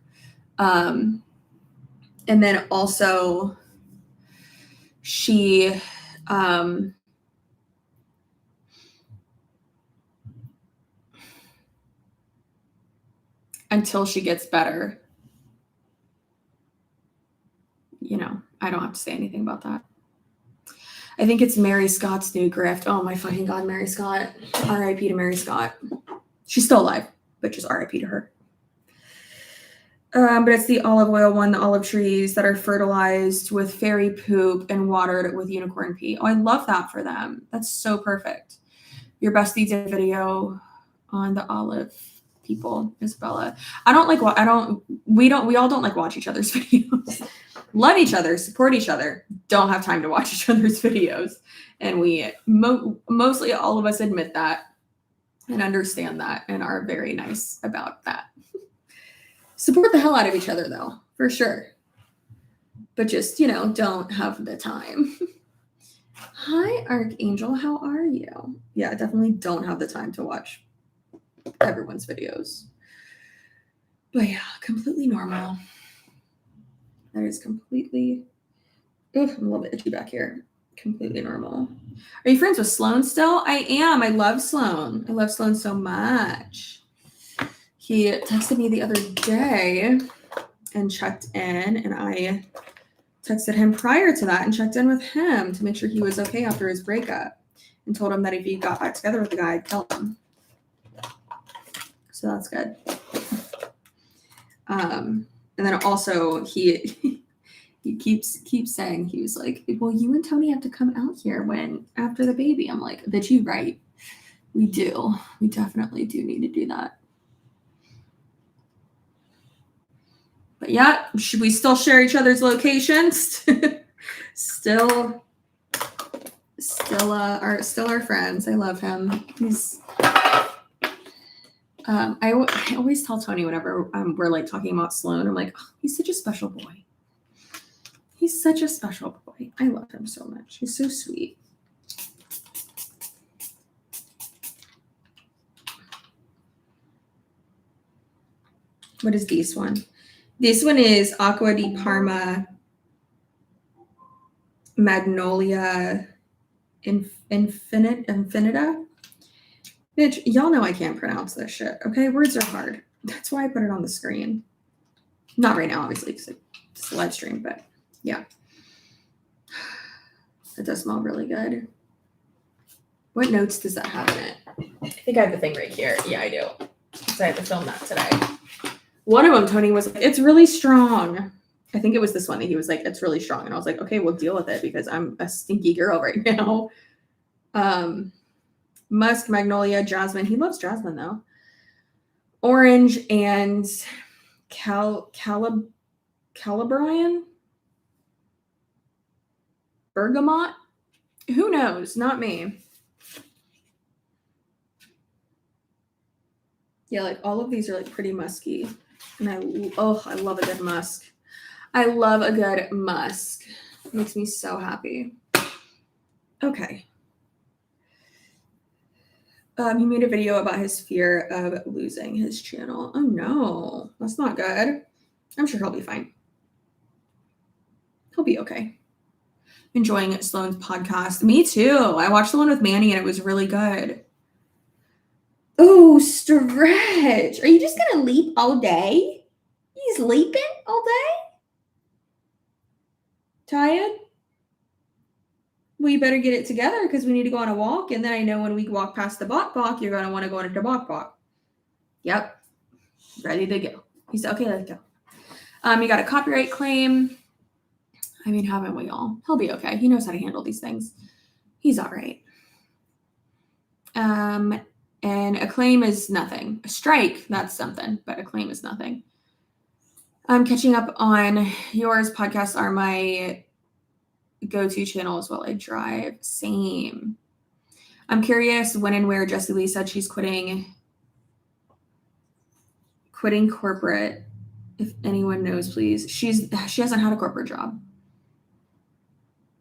And then also she until she gets better. You know, I don't have to say anything about that. I think it's Mary Scott's new grift. Oh my fucking God, Mary Scott. R.I.P. to Mary Scott. She's still alive, but just R.I.P. to her. But it's the olive oil one, the olive trees that are fertilized with fairy poop and watered with unicorn pee. Oh, I love that for them. That's so perfect. Your bestie did a video on the olive people, Isabella. We all don't like watch each other's videos. Love each other, support each other, don't have time to watch each other's videos. And we mostly all of us admit that and understand that and are very nice about that. Support the hell out of each other though, for sure. But just, you know, don't have the time. Hi, Archangel, how are you? Yeah, definitely don't have the time to watch everyone's videos. But yeah, completely normal. That is completely, I'm a little bit itchy back here. Completely normal. Are you friends with Sloan still? I am. I love Sloan. I love Sloan so much. He texted me the other day and checked in, and I texted him prior to that and checked in with him to make sure he was okay after his breakup and told him that if he got back together with the guy, I'd kill him. So that's good. And then also he keeps saying, he was like, well, you and Tony have to come out here after the baby. I'm like, bitch, you right. We do. We definitely do need to do that. But yeah, should we still share each other's locations? still our friends. I love him. He's I always tell Tony whenever we're like talking about Sloan, I'm like, oh, he's such a special boy. He's such a special boy. I love him so much. He's so sweet. What is this one? This one is Acqua di Parma Magnolia Infinita. Bitch, y'all know I can't pronounce this shit, okay? Words are hard. That's why I put it on the screen. Not right now, obviously, because it's a live stream, but yeah. It does smell really good. What notes does that have in it? I think I have the thing right here. Yeah, I do. So I had to film that today. One of them, Tony was like, it's really strong. I think it was this one that he was like, it's really strong. And I was like, okay, we'll deal with it because I'm a stinky girl right now. Musk, magnolia, jasmine. He loves jasmine though. Orange and calabrian, bergamot. Who knows? Not me. Yeah, like all of these are like pretty musky. And I love a good musk. I love a good musk. It makes me so happy. Okay. He made a video about his fear of losing his channel. Oh no, that's not good. I'm sure he'll be fine. He'll be okay. Enjoying Sloane's podcast. Me too. I watched the one with Manny and it was really good. Oh, Stretch. Are you just gonna leap all day? He's leaping all day? Tired? Well, you better get it together because we need to go on a walk. And then I know when we walk past the bok, you're going to want to go on a bok. Yep. Ready to go. He said, okay, let's go. You got a copyright claim. I mean, haven't we all? He'll be okay. He knows how to handle these things. He's all right. And a claim is nothing. A strike, that's something, but a claim is nothing. I'm catching up on yours. Podcasts are my go-to channels while I drive. Same. I'm curious when and where Jessie Lee said she's quitting corporate. If anyone knows, please. She hasn't had a corporate job.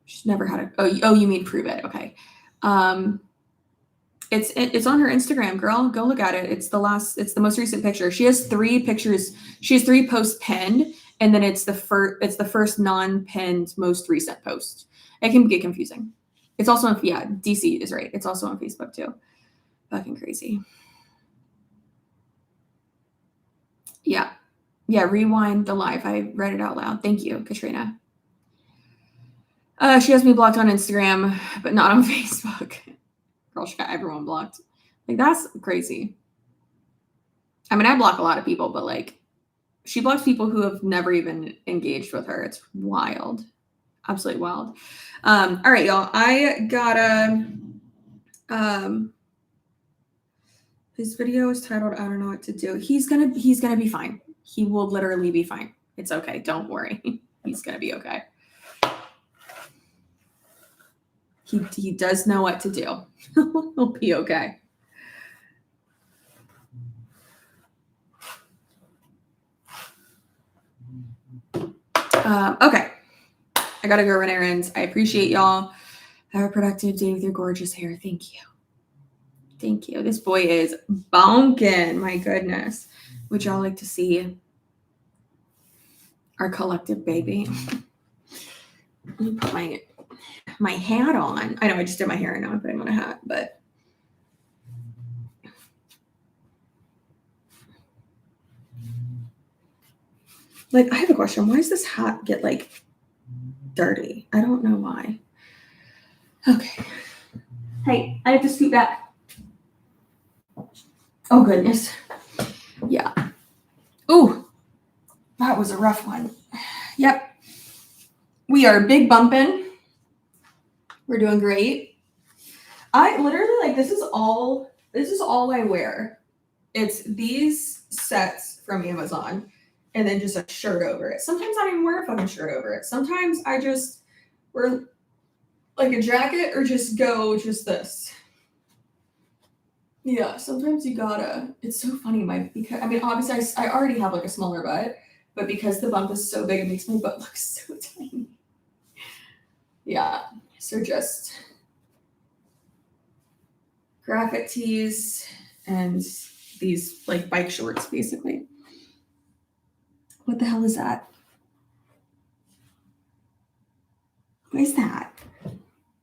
She's never had oh, you mean prove it. Okay. It's on her Instagram, girl. Go look at it. It's the most recent picture. She has 3 pictures. She has 3 posts pinned, and then it's the first non-pinned most recent post. It can get confusing. It's also on, yeah, DC is right. It's also on Facebook too. Fucking crazy. Yeah. Yeah, rewind the live. I read it out loud. Thank you, Katrina. She has me blocked on Instagram, but not on Facebook. Girl, she got everyone blocked. Like, that's crazy. I mean, I block a lot of people, but like, she blocks people who have never even engaged with her. It's wild. Absolutely wild. All right, y'all. I gotta, his video is titled, I don't know what to do. He's gonna be fine. He will literally be fine. It's okay. Don't worry. He's gonna be okay. He does know what to do. He'll be okay. Okay. I gotta go run errands. I appreciate y'all. Have a productive day with your gorgeous hair. Thank you. Thank you. This boy is bonking. My goodness. Would y'all like to see our collective baby? Let me put my hat on. I know I just did my hair and now I'm putting on a hat, but like, I have a question. Why does this hat get like dirty? I don't know why. Okay. Hey, I have to scoot back. Oh, goodness. Yeah. Ooh, that was a rough one. Yep. We are big bumping. We're doing great. I literally, like, this is all I wear. It's these sets from Amazon and then just a shirt over it. Sometimes I don't even wear a fucking shirt over it. Sometimes I just wear like a jacket or just go just this. Yeah, sometimes you gotta. It's so funny, because I mean, obviously I already have like a smaller butt, but because the bump is so big, it makes my butt look so tiny. Yeah, so just graphic tees and these like bike shorts, basically. What the hell is that? What is that?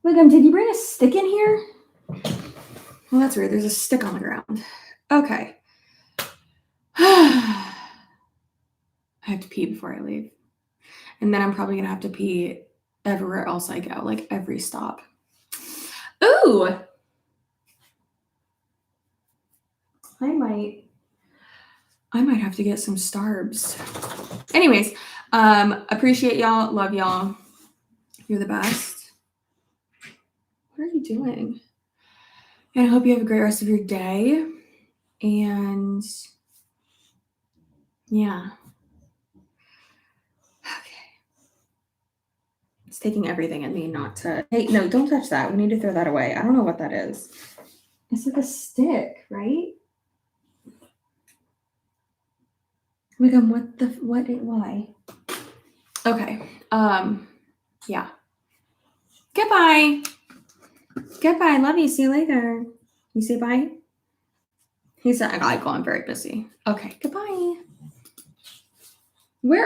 Look, did you bring a stick in here? Well, that's weird. There's a stick on the ground. Okay. I have to pee before I leave. And then I'm probably going to have to pee everywhere else I go, like every stop. Ooh! I might have to get some Starbs. Anyways, appreciate y'all. Love y'all. You're the best. What are you doing? And I hope you have a great rest of your day. And yeah. Okay. It's taking everything in me not to. Hey, no, don't touch that. We need to throw that away. I don't know what that is. It's like a stick, right? Megan, why? Okay. Yeah. Goodbye. Goodbye. Love you. See you later. You say bye? He said, I'm very busy. Okay. Goodbye.